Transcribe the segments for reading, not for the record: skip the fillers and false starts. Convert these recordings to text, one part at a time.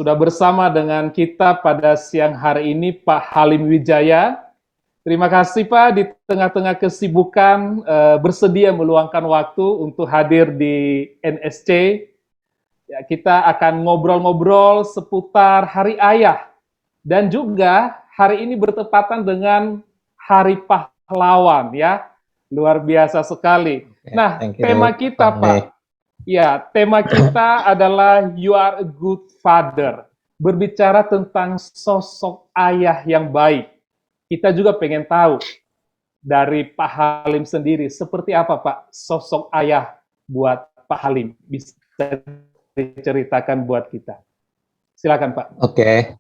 sudah bersama dengan kita pada siang hari ini Pak Halim Wijaya. Terima kasih Pak, di tengah-tengah kesibukan bersedia meluangkan waktu untuk hadir di NSC. Ya, kita akan ngobrol-ngobrol seputar Hari Ayah dan juga hari ini bertepatan dengan Hari Pahlawan ya. Luar biasa sekali. Nah, Thank tema you, kita Fahmi. Pak, ya, tema kita adalah You Are a Good Father. Berbicara tentang sosok ayah yang baik. Kita juga pengen tahu dari Pak Halim sendiri, seperti apa Pak sosok ayah buat Pak Halim? Bisa diceritakan buat kita. Silakan Pak. Oke,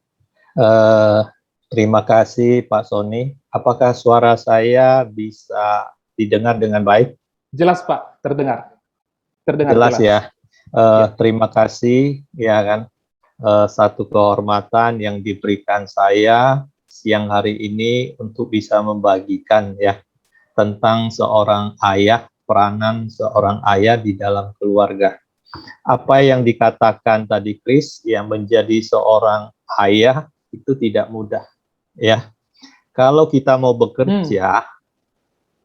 terima kasih Pak Sony. Apakah suara saya bisa didengar dengan baik? Jelas Pak, terdengar. Terdengar Jelas jelas. ya. Ya. Terima kasih ya kan. Satu kehormatan yang diberikan saya siang hari ini untuk bisa membagikan ya tentang seorang ayah, peranan seorang ayah di dalam keluarga. Apa yang dikatakan tadi Chris, yang menjadi seorang ayah itu tidak mudah ya. Kalau kita mau bekerja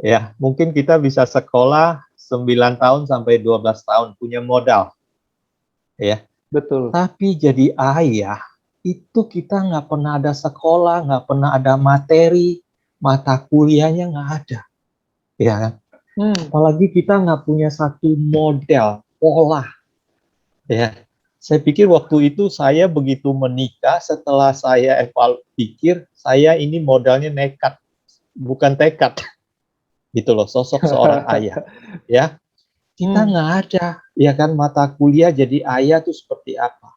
ya, mungkin kita bisa sekolah 9 tahun sampai 12 tahun punya modal ya. Betul. Tapi jadi ayah itu kita nggak pernah ada sekolah, nggak pernah ada materi, mata kuliahnya nggak ada, ya kan? Apalagi kita nggak punya satu model, pola, ya. Saya pikir waktu itu saya begitu menikah, setelah saya pikir, saya ini modalnya nekat, bukan tekad, gitu loh, sosok seorang ayah, ya. Kita nggak ada, ya kan, mata kuliah jadi ayah itu seperti apa.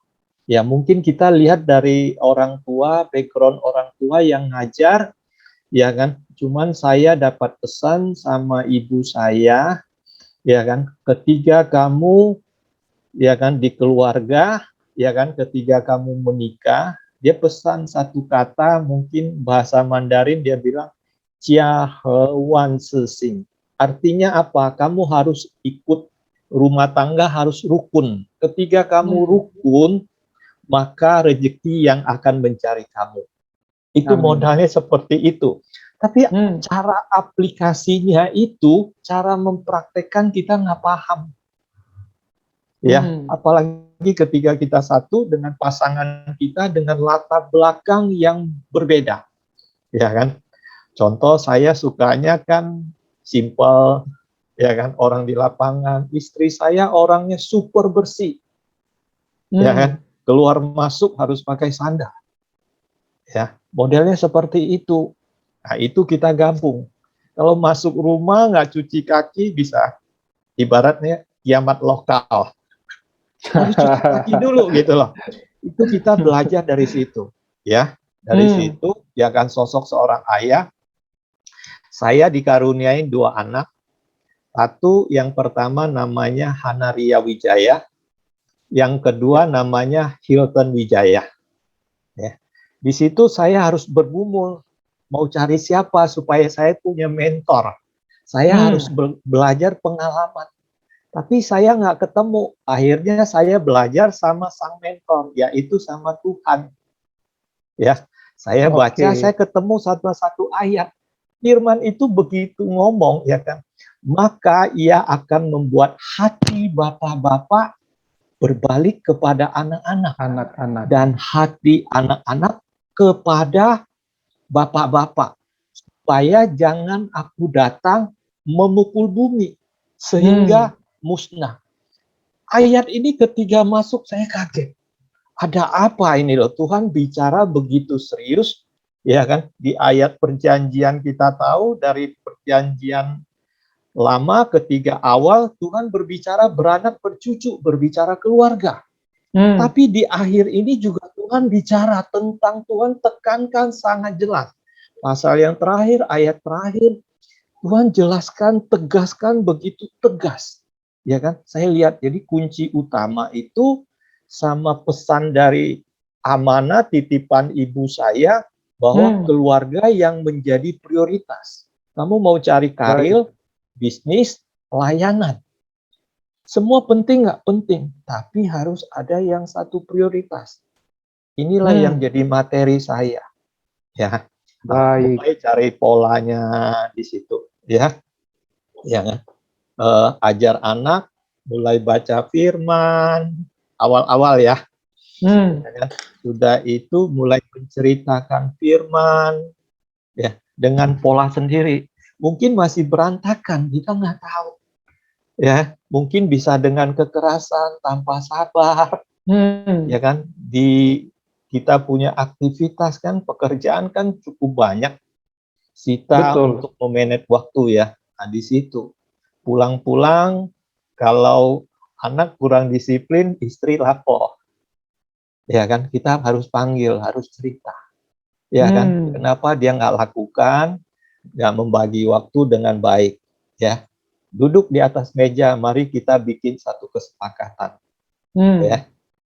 Ya mungkin kita lihat dari orang tua, background orang tua yang ngajar, ya kan. Cuman saya dapat pesan sama ibu saya, ya kan, ketika kamu, ya kan, di keluarga, ya kan, ketika kamu menikah, dia pesan satu kata, mungkin bahasa Mandarin dia bilang, Jia He Wan Se Sing. Artinya apa? Kamu harus ikut rumah tangga, harus rukun. Ketika kamu rukun, maka rezeki yang akan mencari kamu. Itu modalnya seperti itu. Tapi cara aplikasinya itu, cara mempraktekkan kita nggak paham. Ya, apalagi ketika kita satu dengan pasangan kita dengan latar belakang yang berbeda. Ya kan? Contoh saya sukanya kan simple, ya kan, orang di lapangan. Istri saya orangnya super bersih. Ya kan? Keluar masuk harus pakai sandal. Ya, modelnya seperti itu. Nah, itu kita gabung. Kalau masuk rumah nggak cuci kaki bisa ibaratnya kiamat lokal. Harus cuci kaki dulu gitu loh. Itu kita belajar dari situ, ya. Dari situ, ya kan, sosok seorang ayah. Saya dikaruniai 2 anak. Satu yang pertama namanya Hanaria Wijaya, yang kedua namanya Hilton Wijaya. Ya. Di situ saya harus bergumul, mau cari siapa supaya saya punya mentor. Saya harus belajar pengalaman. Tapi saya nggak ketemu. Akhirnya saya belajar sama sang mentor, yaitu sama Tuhan. Ya, saya baca, saya ketemu satu ayat. Firman itu begitu ngomong, ya kan. Maka ia akan membuat hati bapak-bapak berbalik kepada anak-anak. Dan hati anak-anak kepada bapak-bapak. Supaya jangan aku datang memukul bumi. Sehingga musnah. Ayat ini ketika masuk saya kaget. Ada apa ini loh? Tuhan bicara begitu serius, ya kan? Di ayat perjanjian kita tahu dari perjanjian lama ketika awal Tuhan berbicara beranak bercucu, berbicara keluarga. Tapi di akhir ini juga Tuhan bicara tentang, Tuhan tekankan sangat jelas. Pasal yang terakhir, ayat terakhir, Tuhan jelaskan, tegaskan begitu tegas. Ya kan? Saya lihat, jadi kunci utama itu sama pesan dari amanah titipan ibu saya bahwa keluarga yang menjadi prioritas. Kamu mau cari karir, bisnis, pelayanan. Semua penting nggak penting, tapi harus ada yang satu prioritas. Inilah yang jadi materi saya, ya. Baik. Mulai cari polanya di situ, ya. Ya, ajar anak mulai baca firman awal-awal ya. Ya kan? Sudah itu mulai menceritakan firman ya dengan pola sendiri. Mungkin masih berantakan, kita nggak tahu. Ya, mungkin bisa dengan kekerasan tanpa sabar. Ya kan? Kita punya aktivitas kan, pekerjaan kan cukup banyak. Sita Betul. untuk memanage waktu ya. Nah, di situ pulang-pulang kalau anak kurang disiplin, istri lapor. Ya kan, kita harus panggil, harus cerita. Ya kan, kenapa dia nggak lakukan, nggak membagi waktu dengan baik. Ya, duduk di atas meja, mari kita bikin satu kesepakatan. Ya,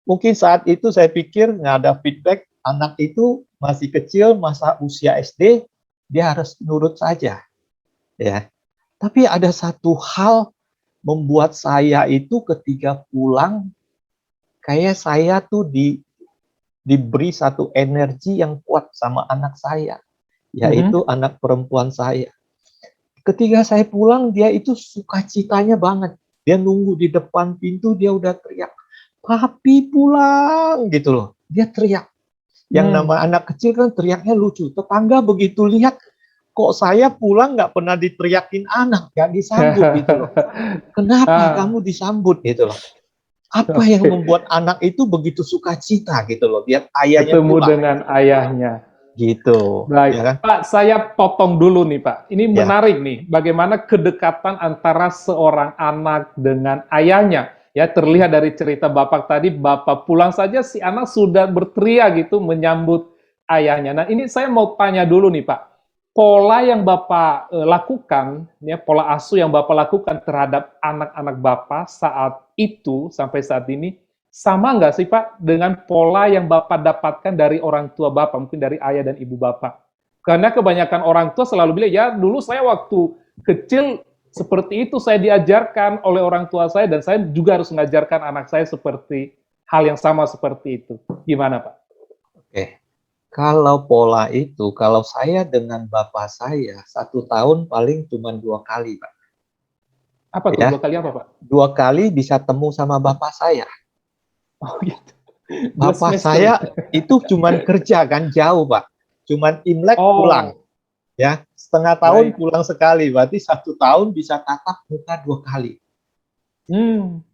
mungkin saat itu saya pikir nggak ada feedback, anak itu masih kecil, masa usia SD, dia harus nurut saja. Ya, tapi ada satu hal membuat saya itu ketika pulang, kayak saya tuh diberi satu energi yang kuat sama anak saya, yaitu anak perempuan saya. Ketika saya pulang, dia itu sukacitanya banget. Dia nunggu di depan pintu, dia udah teriak, "Papi pulang!" gitu loh. Dia teriak. Yang nama anak kecil kan teriaknya lucu. Tetangga begitu lihat, kok saya pulang nggak pernah diteriakin anak, nggak disambut gitu loh. Kenapa kamu disambut gitu loh? Apa yang membuat anak itu begitu sukacita gitu loh, lihat ayahnya Ketemu pulang. dengan ayahnya. Gitu. Baik, Ya kan? Pak, saya potong dulu nih, Pak. Ini Ya. menarik nih, bagaimana kedekatan antara seorang anak dengan ayahnya. Ya, terlihat dari cerita Bapak tadi, Bapak pulang saja si anak sudah berteriak gitu menyambut ayahnya. Nah, ini saya mau tanya dulu nih, Pak. Pola yang Bapak lakukan, ya, pola asuh yang Bapak lakukan terhadap anak-anak Bapak saat itu sampai saat ini sama nggak sih Pak dengan pola yang Bapak dapatkan dari orang tua Bapak, mungkin dari ayah dan ibu Bapak? Karena kebanyakan orang tua selalu bilang, ya dulu saya waktu kecil seperti itu saya diajarkan oleh orang tua saya dan saya juga harus mengajarkan anak saya seperti hal yang sama seperti itu. Gimana Pak? Oke. Kalau pola itu, kalau saya dengan bapak saya, 1 tahun paling cuma 2 kali, Pak. Apa tuh? Ya, 2 kali apa Pak? 2 kali bisa temu sama bapak saya. Oh gitu. 2 Bapak semester. saya itu cuman kerja kan jauh, Pak. Cuman Imlek pulang. Oh, Ya, setengah tahun baik. pulang sekali. Berarti 1 tahun bisa tatap muka 2 kali.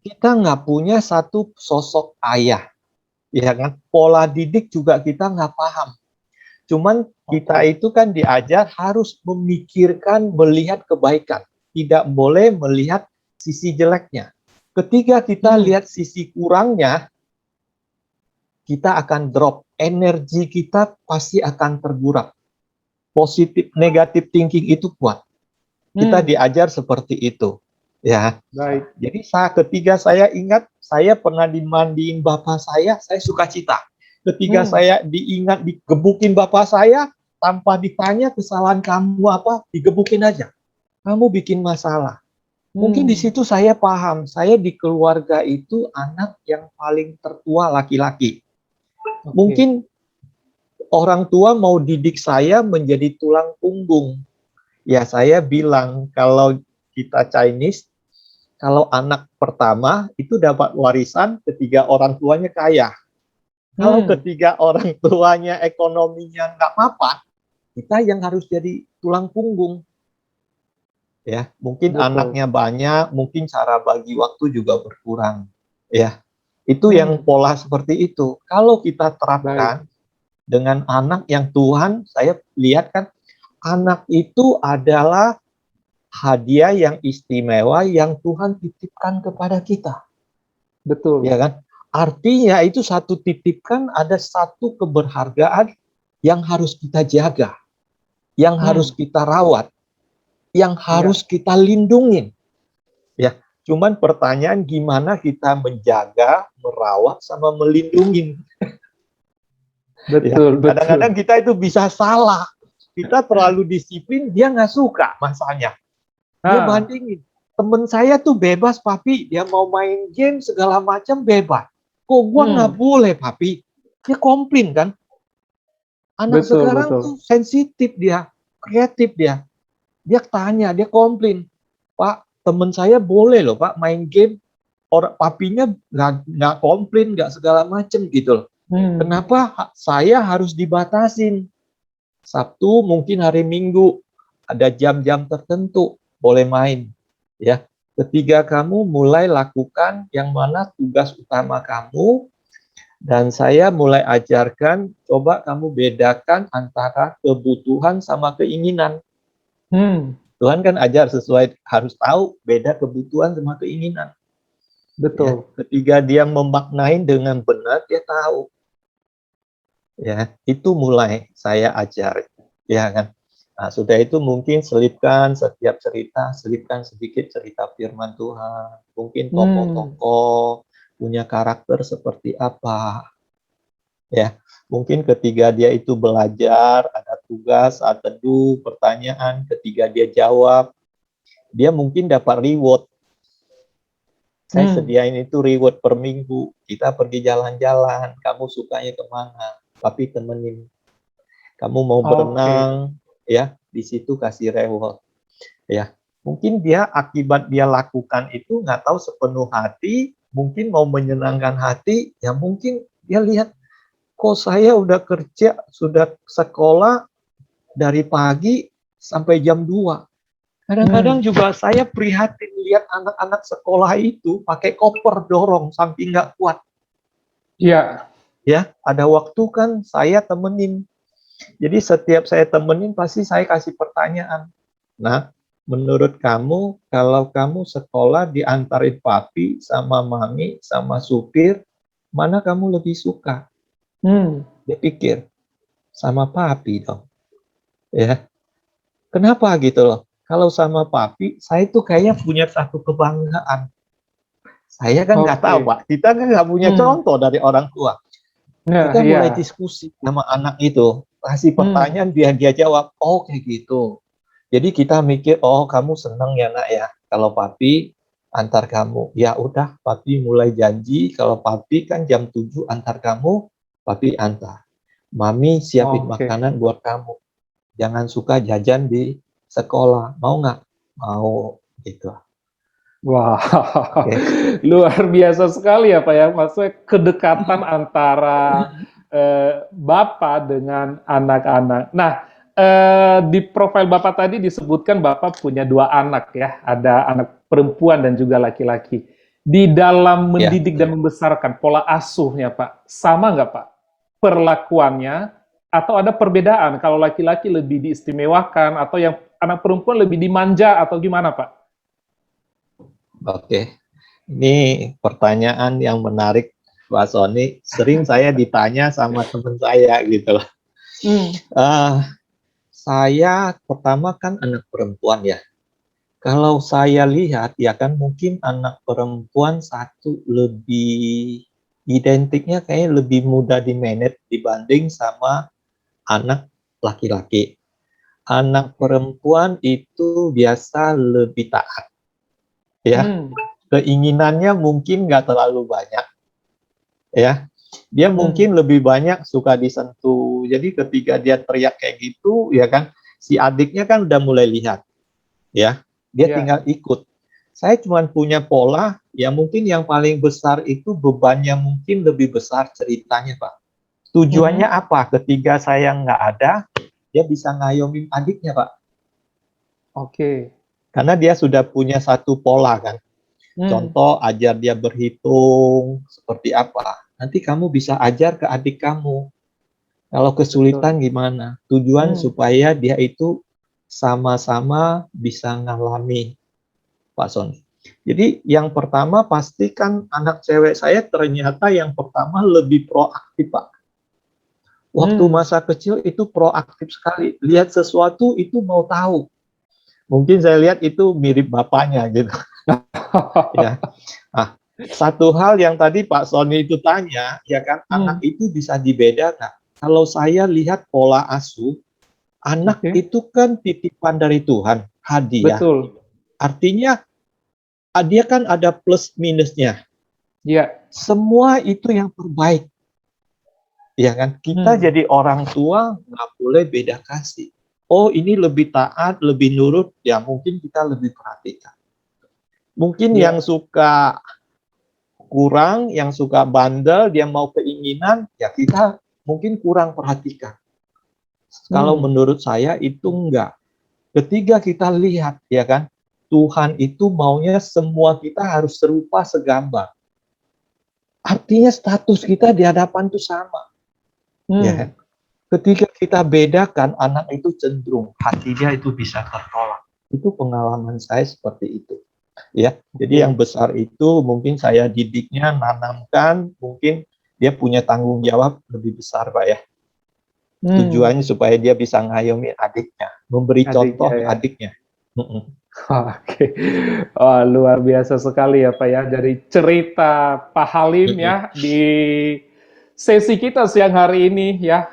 Kita nggak punya satu sosok ayah. Ya kan? Pola didik juga kita nggak paham. Cuman kita itu kan diajar harus memikirkan, melihat kebaikan. Tidak boleh melihat sisi jeleknya. Ketika kita lihat sisi kurangnya, kita akan drop. Energi kita pasti akan tergurak. Positif, negatif thinking itu kuat. Kita diajar seperti itu. Ya. Baik. Jadi ketika saya ingat, saya pernah dimandiin bapak saya suka cita. Ketika saya digebukin bapak saya, tanpa ditanya kesalahan kamu apa, digebukin aja. Kamu bikin masalah. Mungkin di situ saya paham, saya di keluarga itu anak yang paling tertua laki-laki. Mungkin orang tua mau didik saya menjadi tulang punggung. Ya saya bilang, kalau kita Chinese, kalau anak pertama itu dapat warisan ketiga orang tuanya kaya. Kalau ketiga orang tuanya ekonominya nggak mapan, kita yang harus jadi tulang punggung. Ya, mungkin anaknya banyak, mungkin cara bagi waktu juga berkurang. Ya, itu yang pola seperti itu. Kalau kita terapkan dengan anak yang Tuhan, saya lihat kan anak itu adalah hadiah yang istimewa yang Tuhan titipkan kepada kita. Betul. Ya kan? Artinya itu satu titipkan, ada satu keberhargaan yang harus kita jaga, yang harus kita rawat, yang harus kita lindungi. Ya, cuman pertanyaan gimana kita menjaga, merawat, sama melindungi. Betul, ya. Kadang-kadang kita itu bisa salah. Kita terlalu disiplin, dia nggak suka masanya. Dia bandingin. Temen saya tuh bebas, papi. Dia mau main game segala macam bebas. Kok gua nggak boleh, papi? dia komplain kan. Anak Betul, sekarang betul. tuh sensitif dia, kreatif dia. Dia tanya, dia komplain, Pak, teman saya boleh loh Pak main game, orang papinya nggak komplain, nggak segala macem gitu loh. Kenapa saya harus dibatasin? Sabtu mungkin hari Minggu ada jam-jam tertentu boleh main, ya. Ketika kamu mulai lakukan yang mana tugas utama kamu, dan saya mulai ajarkan, coba kamu bedakan antara kebutuhan sama keinginan. Tuhan kan ajar sesuai, harus tahu beda kebutuhan sama keinginan. Betul. Ya, ketika dia memaknai dengan benar, dia tahu. Ya, itu mulai saya ajar, ya kan. Nah, sudah itu mungkin selipkan setiap cerita, selipkan sedikit cerita firman Tuhan. Mungkin tokoh-tokoh punya karakter seperti apa. Ya, mungkin ketika dia itu belajar, ada tugas, ada teduh, pertanyaan, ketika dia jawab, dia mungkin dapat reward. Saya sediain itu reward per minggu. Kita pergi jalan-jalan, kamu sukanya kemana? Tapi temenin. Kamu mau berenang, ya, di situ kasih reward. Ya, mungkin dia akibat dia lakukan itu nggak tahu sepenuh hati, mungkin mau menyenangkan hati, ya mungkin dia lihat, kok saya udah kerja, sudah sekolah dari pagi sampai jam 2. Kadang-kadang juga saya prihatin lihat anak-anak sekolah itu pakai koper dorong saking nggak kuat. Iya. Ya, ada waktu kan saya temenin. Jadi setiap saya temenin pasti saya kasih pertanyaan. Nah, menurut kamu kalau kamu sekolah diantarin papi sama mami sama supir, mana kamu lebih suka? Dia pikir sama papi dong. Ya. Kenapa gitu loh? Kalau sama papi, saya tuh kayaknya punya satu kebanggaan. Saya kan nggak tahu, Pak. Kita kan nggak punya contoh dari orang tua. Kita mulai diskusi sama anak itu. Kasih pertanyaan, biar dia jawab. Oh, kayak gitu. Jadi kita mikir, oh kamu seneng ya nak ya. Kalau papi antar kamu. Ya udah, papi mulai janji. Kalau papi kan jam 7 antar kamu, papi antar. Mami siapin makanan buat kamu. Jangan suka jajan di sekolah, mau nggak? Mau, gitu. Wah, luar biasa sekali ya Pak ya, maksudnya kedekatan antara Bapak dengan anak-anak. Nah, di profil Bapak tadi disebutkan Bapak punya 2 anak ya, ada anak perempuan dan juga laki-laki. Di dalam mendidik dan membesarkan, pola asuhnya Pak, sama nggak Pak perlakuannya, atau ada perbedaan kalau laki-laki lebih diistimewakan, atau yang anak perempuan lebih dimanja, atau gimana Pak? Oke, ini pertanyaan yang menarik, Pak Sony. Sering saya ditanya sama teman saya gitu loh. Saya pertama kan anak perempuan ya. Kalau saya lihat ya kan mungkin anak perempuan satu lebih identiknya kayaknya lebih mudah di-manage dibanding sama anak laki-laki. Anak perempuan itu biasa lebih taat. Ya, keinginannya mungkin nggak terlalu banyak. Ya, dia mungkin lebih banyak suka disentuh. Jadi ketika dia teriak kayak gitu, ya kan, si adiknya kan udah mulai lihat. Ya, dia tinggal ikut. Saya cuma punya pola, ya mungkin yang paling besar itu bebannya mungkin lebih besar ceritanya, Pak. Tujuannya apa? Ketika saya nggak ada, dia bisa ngayomin adiknya, Pak. Karena dia sudah punya satu pola kan. Contoh, ajar dia berhitung, seperti apa. Nanti kamu bisa ajar ke adik kamu. Kalau kesulitan gimana? Tujuan supaya dia itu sama-sama bisa ngalami, Pak Sony. Jadi yang pertama pastikan anak cewek saya ternyata yang pertama lebih proaktif, Pak. Waktu masa kecil itu proaktif sekali. Lihat sesuatu itu mau tahu. Mungkin saya lihat itu mirip bapaknya gitu. Ya. Nah, satu hal yang tadi Pak Sony itu tanya, ya kan, anak itu bisa dibedakan. Kalau saya lihat pola asuh, anak itu kan titipan dari Tuhan, hadiah. Betul. Artinya dia kan ada plus minusnya. Iya. Semua itu yang terbaik. Ya kan? Kita jadi orang tua nggak boleh beda kasih. Oh, ini lebih taat, lebih nurut, ya mungkin kita lebih perhatikan. Mungkin yang suka kurang, yang suka bandel, dia mau keinginan, ya kita mungkin kurang perhatikan. Kalau menurut saya itu enggak. Ketika kita lihat, ya kan, Tuhan itu maunya semua kita harus serupa segambar. Artinya status kita di hadapan itu sama. Ya. Ketika kita bedakan, anak itu cenderung hatinya itu bisa tertolak. Itu pengalaman saya seperti itu. Ya, jadi yang besar itu mungkin saya didiknya, nanamkan, mungkin dia punya tanggung jawab lebih besar, Pak ya. Tujuannya supaya dia bisa ngayomi adiknya, memberi contoh ya. Adiknya. Oke, oh, luar biasa sekali ya Pak ya, dari cerita Pak Halim ya di sesi kita siang hari ini ya,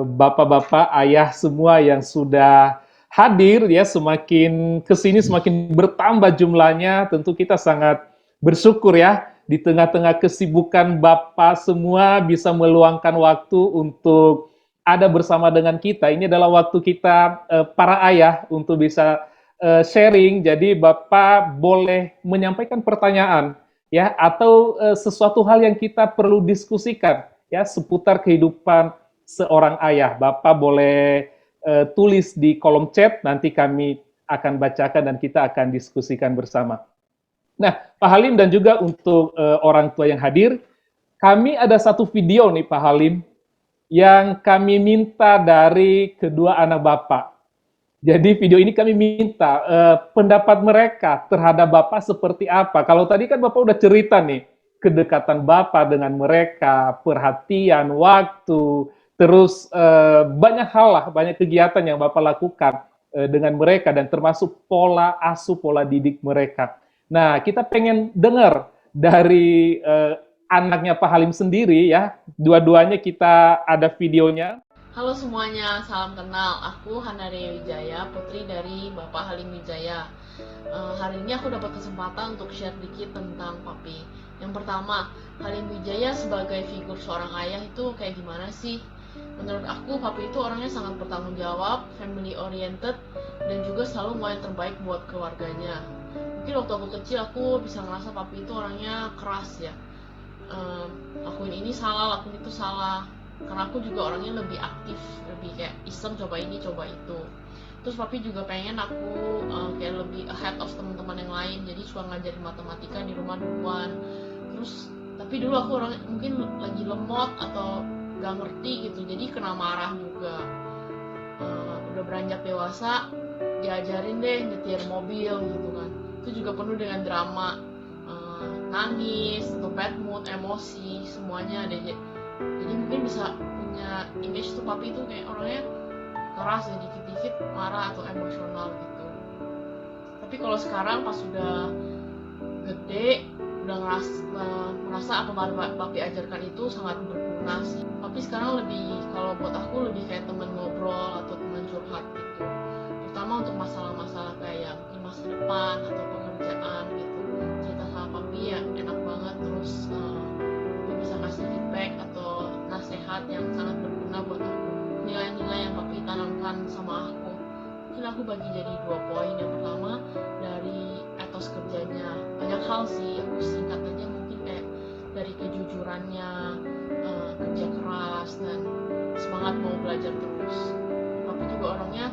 bapak-bapak, ayah semua yang sudah hadir ya, semakin kesini semakin bertambah jumlahnya, tentu kita sangat bersyukur ya, di tengah-tengah kesibukan bapak semua bisa meluangkan waktu untuk ada bersama dengan kita. Ini adalah waktu kita para ayah untuk bisa sharing, jadi Bapak boleh menyampaikan pertanyaan ya, atau sesuatu hal yang kita perlu diskusikan ya seputar kehidupan seorang ayah. Bapak boleh tulis di kolom chat, nanti kami akan bacakan dan kita akan diskusikan bersama. Nah, Pak Halim dan juga untuk orang tua yang hadir, kami ada satu video nih Pak Halim yang kami minta dari kedua anak Bapak. Jadi video ini kami minta pendapat mereka terhadap Bapak seperti apa. Kalau tadi kan Bapak udah cerita nih, kedekatan Bapak dengan mereka, perhatian, waktu, terus banyak hal lah, banyak kegiatan yang Bapak lakukan dengan mereka dan termasuk pola asuh, pola didik mereka. Nah, kita pengen dengar dari anaknya Pak Halim sendiri ya, dua-duanya kita ada videonya. Halo semuanya, salam kenal. Aku Hanaria Wijaya, putri dari Bapak Halim Wijaya. Hari ini aku dapat kesempatan untuk share dikit tentang Papi. Yang pertama, Halim Wijaya sebagai figur seorang ayah itu kayak gimana sih? Menurut aku, Papi itu orangnya sangat bertanggung jawab, family oriented, dan juga selalu mau yang terbaik buat keluarganya. Mungkin waktu aku kecil, aku bisa ngerasa Papi itu orangnya keras ya. Lakuin ini salah, lakuin itu salah. Karena aku juga orangnya lebih aktif, lebih kayak iseng coba ini coba itu. Terus papi juga pengen aku kayak lebih ahead of teman-teman yang lain, jadi suka ngajarin matematika di rumah duluan. Terus tapi dulu aku orang mungkin lagi lemot atau gak ngerti gitu, jadi kena marah juga. Udah beranjak dewasa diajarin deh nyetir mobil gitu kan, itu juga penuh dengan drama, nangis atau bad mood, emosi, semuanya ada. Jadi mungkin bisa punya image tuh papi tuh kayak orangnya keras ya, dikit-dikit marah atau emosional gitu. Tapi kalau sekarang pas sudah gede, udah merasa apa papi ajarkan itu sangat berguna sih. Papi sekarang lebih, kalau buat aku lebih kayak teman ngobrol atau teman curhat gitu. Terutama untuk masalah-masalah kayak mungkin masa depan atau pekerjaan gitu. Cerita sama papi ya enak banget, terus bisa kasih feedback atau nasihat yang sangat berguna buat aku. Nilai-nilai yang papi tanamkan sama aku, mungkin aku bagi jadi 2 poin. Yang pertama dari etos kerjanya, banyak hal sih, aku singkat aja mungkin kayak dari kejujurannya, kerja keras dan semangat mau belajar terus. Papi juga orangnya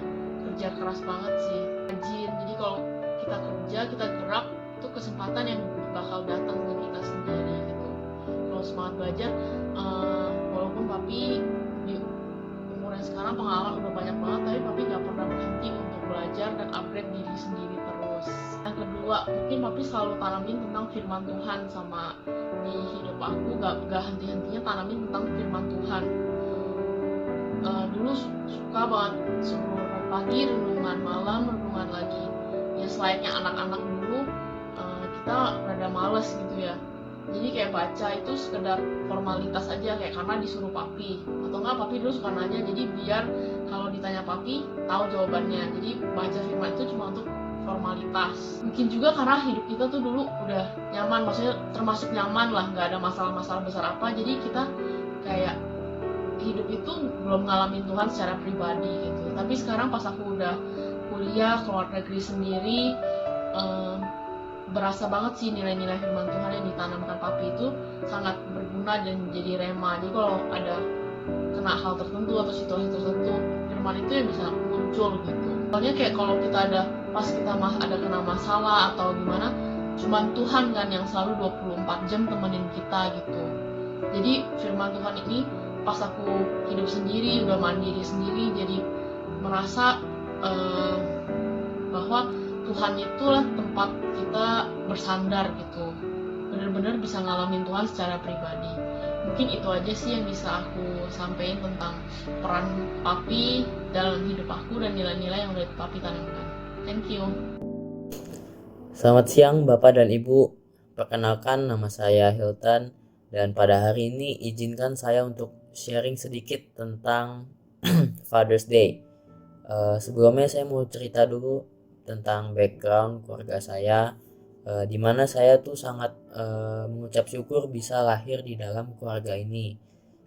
kerja keras banget sih, rajin. Jadi kalau kita kerja, kita gerak, itu kesempatan yang bakal datang ke kita sendiri gitu. Semangat belajar, walaupun papi di umur yang sekarang pengalaman udah banyak banget, tapi papi gak pernah berhenti untuk belajar dan upgrade diri sendiri terus. Yang kedua, mungkin papi selalu tanamin tentang firman Tuhan sama di hidup aku, gak henti-hentinya tanamin tentang firman Tuhan. Dulu suka banget suruh pagi, renungan malam, renungan lagi. Ya selayaknya anak-anak dulu, kita rada males gitu ya. Jadi kayak baca itu sekedar formalitas aja, kayak karena disuruh papi, atau enggak papi dulu suka nanya, jadi biar kalau ditanya papi tahu jawabannya. Jadi baca firman itu cuma untuk formalitas. Mungkin juga karena hidup kita tuh dulu udah nyaman, maksudnya termasuk nyaman lah, nggak ada masalah-masalah besar apa, jadi kita kayak hidup itu belum ngalamin Tuhan secara pribadi gitu. Tapi sekarang pas aku udah kuliah keluar negeri sendiri, berasa banget sih nilai-nilai firman Tuhan yang ditanamkan papi itu sangat berguna dan jadi rema. Jadi kalau ada kena hal tertentu atau situasi tertentu, firman itu yang bisa muncul gitu. Soalnya kayak kalau kita ada pas kita ada kena masalah atau gimana, cuman Tuhan kan yang selalu 24 jam temenin kita gitu. Jadi firman Tuhan ini pas aku hidup sendiri, udah mandiri sendiri, jadi merasa bahwa Tuhan itulah tempat kita bersandar gitu. Benar-benar bisa ngalamin Tuhan secara pribadi. Mungkin itu aja sih yang bisa aku sampaikan tentang peran papi dalam hidup aku dan nilai-nilai yang udah papi tanamkan. Thank you. Selamat siang Bapak dan Ibu. Perkenalkan, nama saya Hilton, dan pada hari ini izinkan saya untuk sharing sedikit tentang Father's Day. Sebelumnya saya mau cerita dulu tentang background keluarga saya, di mana saya tuh sangat mengucap syukur bisa lahir di dalam keluarga ini,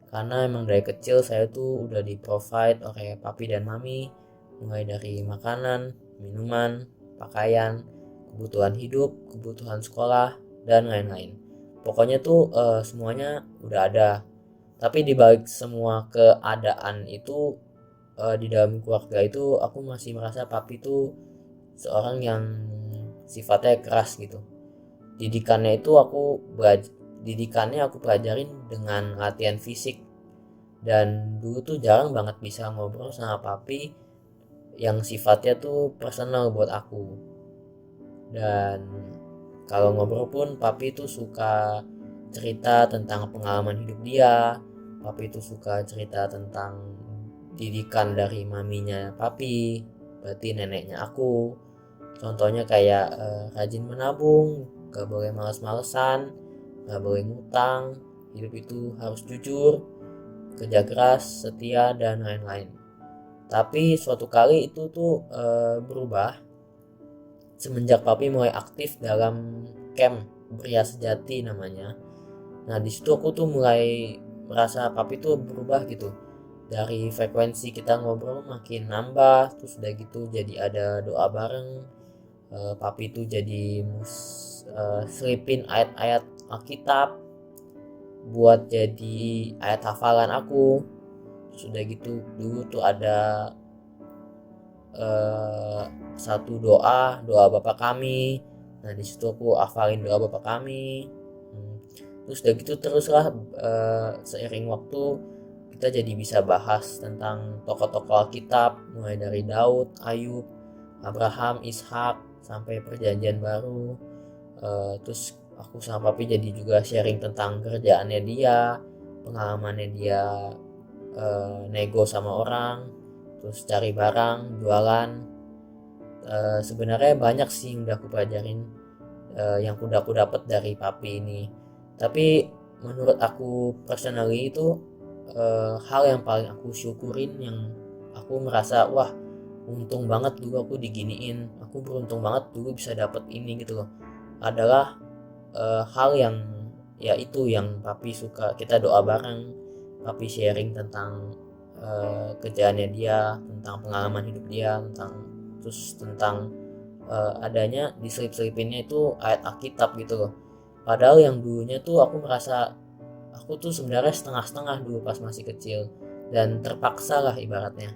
karena emang dari kecil saya tuh udah di provide oleh papi dan mami, mulai dari makanan, minuman, pakaian, kebutuhan hidup, kebutuhan sekolah, dan lain-lain. Pokoknya tuh semuanya udah ada. Tapi di balik semua keadaan itu, di dalam keluarga itu aku masih merasa papi tuh seorang yang sifatnya keras gitu. Didikannya aku pelajarin dengan latihan fisik, dan dulu tuh jarang banget bisa ngobrol sama papi yang sifatnya tuh personal buat aku. Dan kalau ngobrol pun papi tuh suka cerita tentang pengalaman hidup dia. Papi tuh suka cerita tentang didikan dari maminya papi, berarti neneknya aku. Contohnya kayak rajin menabung, gak boleh males-malesan, gak boleh ngutang, hidup itu harus jujur, kerja keras, setia, dan lain-lain. Tapi suatu kali itu tuh berubah semenjak papi mulai aktif dalam camp Pria Sejati namanya. Nah di situ aku tuh mulai merasa papi tuh berubah gitu. Dari frekuensi kita ngobrol makin nambah, terus udah gitu jadi ada doa bareng. Papi tuh jadi selipin ayat-ayat Alkitab buat jadi ayat hafalan aku. Sudah gitu dulu tuh ada satu doa Bapa Kami. Nah di situ aku hafalin doa Bapa Kami. Terus udah gitu teruslah seiring waktu kita jadi bisa bahas tentang tokoh-tokoh Alkitab, mulai dari Daud, Ayub, Abraham, Ishak, sampai Perjanjian Baru. Terus aku sama papi jadi juga sharing tentang kerjaannya dia, pengalamannya dia nego sama orang, terus cari barang, jualan. Sebenarnya banyak sih yang udah aku pelajarin, yang udah aku dapat dari papi ini. Tapi menurut aku personally itu hal yang paling aku syukurin, yang aku merasa wah untung banget dulu aku diginiin, aku beruntung banget dulu bisa dapet ini gitu loh, adalah hal yang ya itu yang papi suka kita doa bareng, papi sharing tentang kerjaannya dia, tentang pengalaman hidup dia, tentang adanya diselip-selipinnya itu ayat Alkitab gitu loh. Padahal yang dulunya tuh aku merasa aku tuh sebenarnya setengah-setengah dulu pas masih kecil, dan terpaksa lah ibaratnya.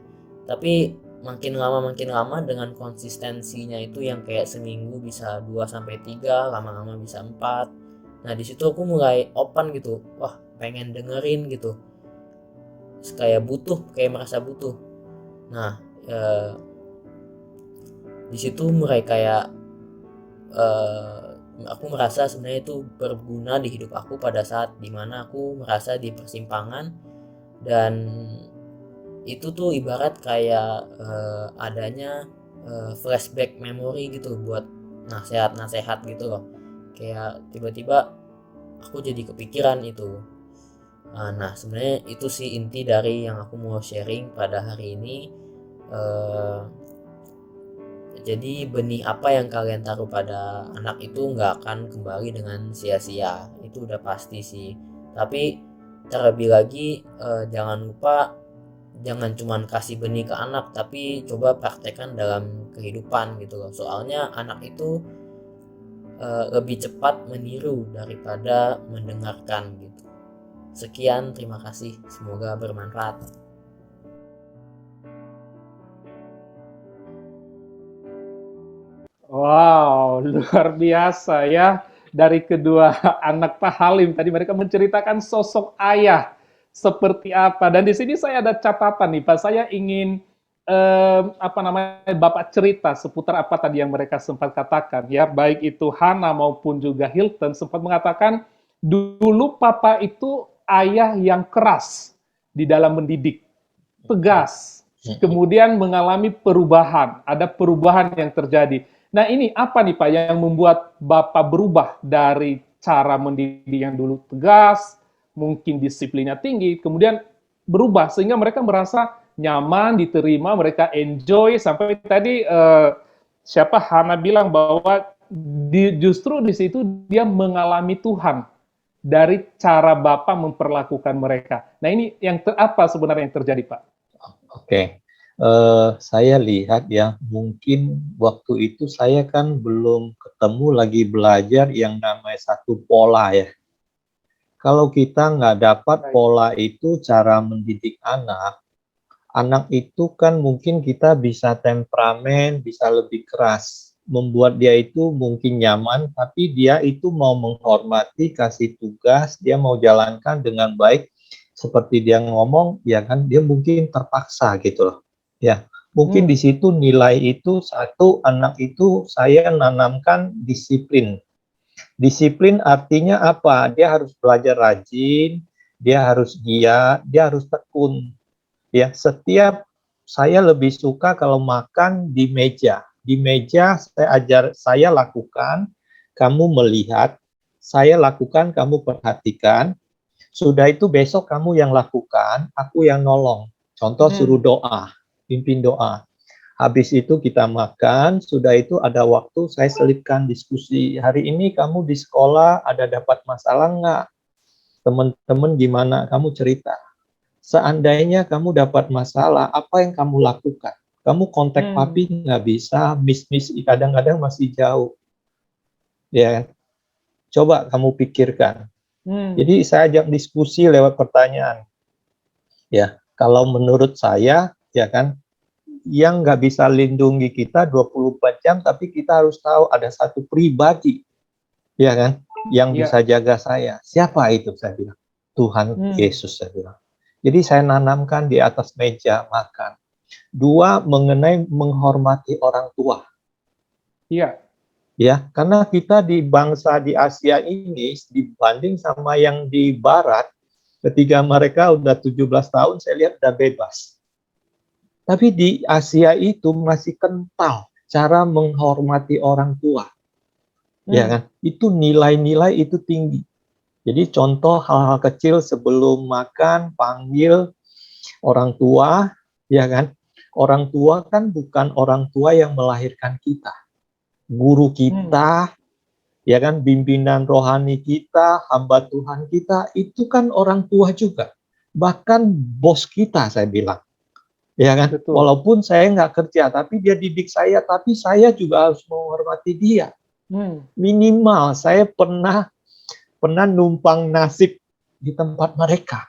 Tapi makin lama dengan konsistensinya itu yang kayak seminggu bisa 2-3, lama-lama bisa 4. Nah di situ aku mulai open gitu, wah pengen dengerin gitu, kayak merasa butuh. Nah di situ mulai kayak aku merasa sebenarnya itu berguna di hidup aku pada saat dimana aku merasa di persimpangan, dan itu tuh ibarat kayak adanya flashback memory gitu buat nasihat gitu loh. Kayak tiba-tiba aku jadi kepikiran itu. Nah sebenarnya itu sih inti dari yang aku mau sharing pada hari ini. Jadi benih apa yang kalian taruh pada anak itu nggak akan kembali dengan sia-sia, itu udah pasti sih. Tapi Terlebih lagi jangan lupa, jangan cuman kasih benih ke anak, tapi coba praktekkan dalam kehidupan gitu loh. Soalnya anak itu lebih cepat meniru daripada mendengarkan gitu. Sekian, terima kasih. Semoga bermanfaat. Wow, luar biasa ya. Dari kedua anak Pak Halim tadi mereka menceritakan sosok ayah seperti apa. Dan di sini saya ada catatan nih Pak. Saya ingin apa namanya Bapak cerita seputar apa tadi yang mereka sempat katakan ya. Baik itu Hana maupun juga Hilton sempat mengatakan dulu Papa itu ayah yang keras di dalam mendidik, tegas. Kemudian mengalami perubahan, ada perubahan yang terjadi. Nah ini apa nih Pak yang membuat Bapak berubah dari cara mendidik yang dulu tegas, mungkin disiplinnya tinggi, kemudian berubah sehingga mereka merasa nyaman, diterima, mereka enjoy, sampai tadi siapa Hana bilang bahwa justru di situ dia mengalami Tuhan dari cara Bapak memperlakukan mereka. Nah ini yang apa sebenarnya yang terjadi Pak? Oke. Saya lihat ya, mungkin waktu itu saya kan belum ketemu lagi belajar yang namanya satu pola ya. Kalau kita nggak dapat pola itu cara mendidik anak, anak itu kan mungkin kita bisa temperamen, bisa lebih keras, membuat dia itu mungkin nyaman, tapi dia itu mau menghormati, kasih tugas, dia mau jalankan dengan baik, seperti dia ngomong, ya kan, dia mungkin terpaksa gitu loh. Ya, mungkin di situ nilai itu satu, anak itu saya nanamkan disiplin. Disiplin artinya apa? Dia harus belajar rajin, dia harus giat, dia harus tekun. Ya, setiap saya lebih suka kalau makan di meja. Di meja saya lakukan, kamu melihat, saya lakukan, kamu perhatikan. Sudah itu besok kamu yang lakukan, aku yang nolong. Contoh suruh doa, pimpin doa. Habis itu kita makan, sudah itu ada waktu saya selipkan diskusi. Hari ini kamu di sekolah ada dapat masalah nggak? Teman-teman gimana? Kamu cerita. Seandainya kamu dapat masalah, apa yang kamu lakukan? Kamu kontak papi nggak bisa, miss kadang-kadang masih jauh. Ya, coba kamu pikirkan. Jadi saya ajak diskusi lewat pertanyaan. Ya, kalau menurut saya, ya kan, yang nggak bisa lindungi kita 24 jam, tapi kita harus tahu ada satu pribadi, ya kan, yang bisa jaga saya. Siapa itu? Saya bilang, Tuhan Yesus, saya bilang. Jadi saya nanamkan di atas meja makan. Dua, mengenai menghormati orang tua. Iya. Ya, karena kita di bangsa di Asia ini dibanding sama yang di barat, ketika mereka udah 17 tahun saya lihat udah bebas. Tapi di Asia itu masih kental cara menghormati orang tua. Ya kan? Itu nilai-nilai itu tinggi. Jadi contoh hal-hal kecil sebelum makan panggil orang tua, ya kan? Orang tua kan bukan orang tua yang melahirkan kita. Guru kita, ya kan, pimpinan rohani kita, hamba Tuhan kita, itu kan orang tua juga. Bahkan bos kita, saya bilang. Ya kan, betul. Walaupun saya nggak kerja, tapi dia didik saya, tapi saya juga harus menghormati dia. Minimal saya pernah numpang nasib di tempat mereka.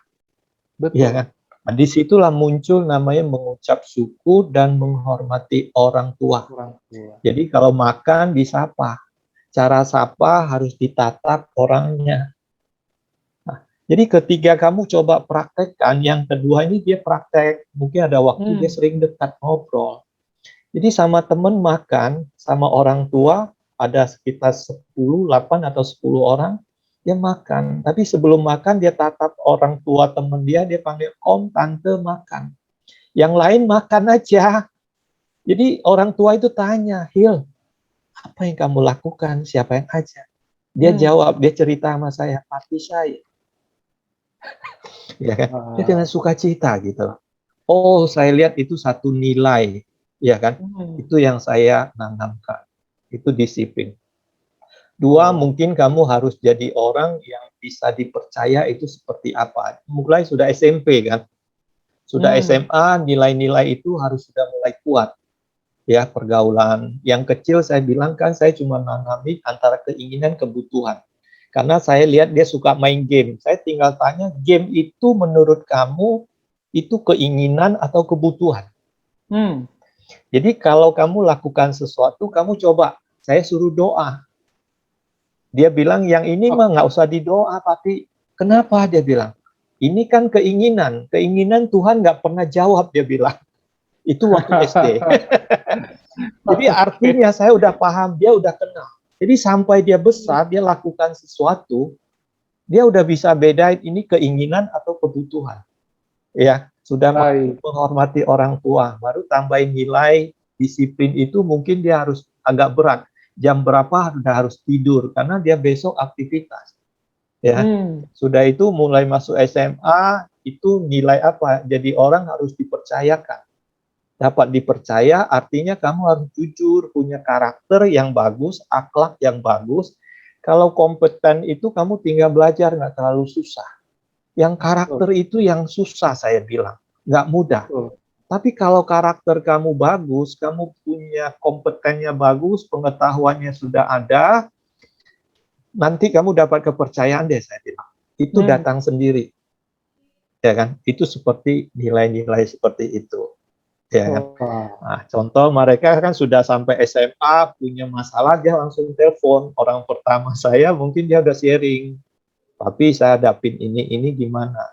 Betul. Ya kan? Nah, disitulah muncul namanya mengucap syukur dan menghormati orang tua. Jadi kalau makan disapa, cara sapa harus ditatap orangnya. Nah, jadi ketika kamu coba praktekkan, yang kedua ini dia praktek, mungkin ada waktu dia sering dekat ngobrol. Jadi sama teman makan, sama orang tua, ada sekitar 10, 8 atau 10 orang, dia makan. Tapi sebelum makan, dia tatap orang tua teman dia panggil om, tante, makan. Yang lain makan aja. Jadi orang tua itu tanya, Hil, apa yang kamu lakukan? Siapa yang ajar? Dia jawab, dia cerita sama saya, papi saya. Ya kan? Dia dengan sukacita gitu. Oh, saya lihat itu satu nilai, ya kan? Itu yang saya nanamkan. Itu disiplin. Dua, mungkin kamu harus jadi orang yang bisa dipercaya itu seperti apa. Mulai sudah SMP kan. Sudah SMA, nilai-nilai itu harus sudah mulai kuat. Ya, pergaulan. Yang kecil saya bilang kan, saya cuma nanami antara keinginan, kebutuhan. Karena saya lihat dia suka main game. Saya tinggal tanya, game itu menurut kamu itu keinginan atau kebutuhan? Jadi kalau kamu lakukan sesuatu, kamu coba. Saya suruh doa. Dia bilang, yang ini mah nggak usah didoa, Papi. Kenapa? Dia bilang. Ini kan keinginan. Keinginan Tuhan nggak pernah jawab, dia bilang. Itu waktu SD. Jadi artinya saya udah paham, dia udah kenal. Jadi sampai dia besar, dia lakukan sesuatu, dia udah bisa bedain ini keinginan atau kebutuhan. Ya, sudah menghormati orang tua. Baru tambahin nilai, disiplin itu mungkin dia harus agak berat. Jam berapa udah harus tidur karena dia besok aktivitas. Ya, sudah itu mulai masuk SMA itu nilai apa? Jadi orang harus dipercayakan. Dapat dipercaya artinya kamu harus jujur, punya karakter yang bagus, akhlak yang bagus. Kalau kompeten itu kamu tinggal belajar, nggak terlalu susah. Yang karakter itu yang susah saya bilang, nggak mudah. Tapi kalau karakter kamu bagus, kamu punya kompetennya bagus, pengetahuannya sudah ada, nanti kamu dapat kepercayaan deh saya bilang. Itu datang sendiri. Ya kan? Itu seperti nilai-nilai seperti itu. Ya kan? Nah, contoh mereka kan sudah sampai SMA, punya masalah, dia langsung telepon. Orang pertama saya mungkin dia udah sharing. Tapi saya hadapin ini gimana?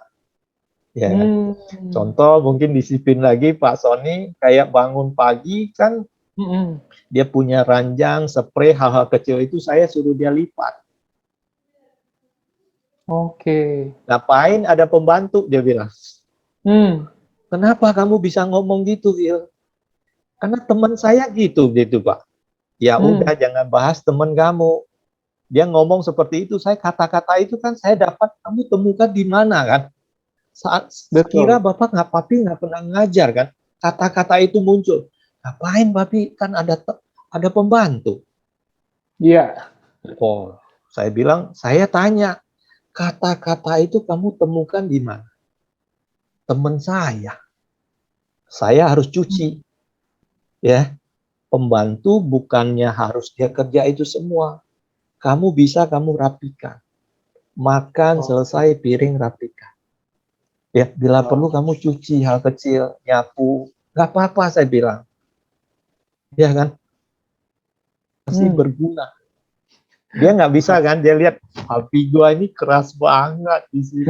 Ya kan? Contoh mungkin disiplin lagi Pak Sony, kayak bangun pagi kan dia punya ranjang, spray, hal-hal kecil itu saya suruh dia lipat. Ngapain ada pembantu, dia bilang. Kenapa kamu bisa ngomong gitu, Il? Karena teman saya gitu Pak. Ya udah jangan bahas teman kamu. Dia ngomong seperti itu, saya kata-kata itu kan saya dapat kamu temukan di mana kan? Saat kira Bapak Papi nggak pernah ngajar kan, kata-kata itu muncul. Ngapain Papi? Kan ada pembantu. Iya. Oh, saya bilang, saya tanya, kata-kata itu kamu temukan di mana? Teman saya harus cuci. Ya, pembantu bukannya harus dia kerja itu semua. Kamu bisa kamu rapikan. Makan selesai piring rapikan. Ya, bila perlu kamu cuci hal kecil, nyapu, nggak apa-apa saya bilang. Ya kan? Pasti berguna. Dia nggak bisa kan, dia lihat papi gua ini keras banget di sini.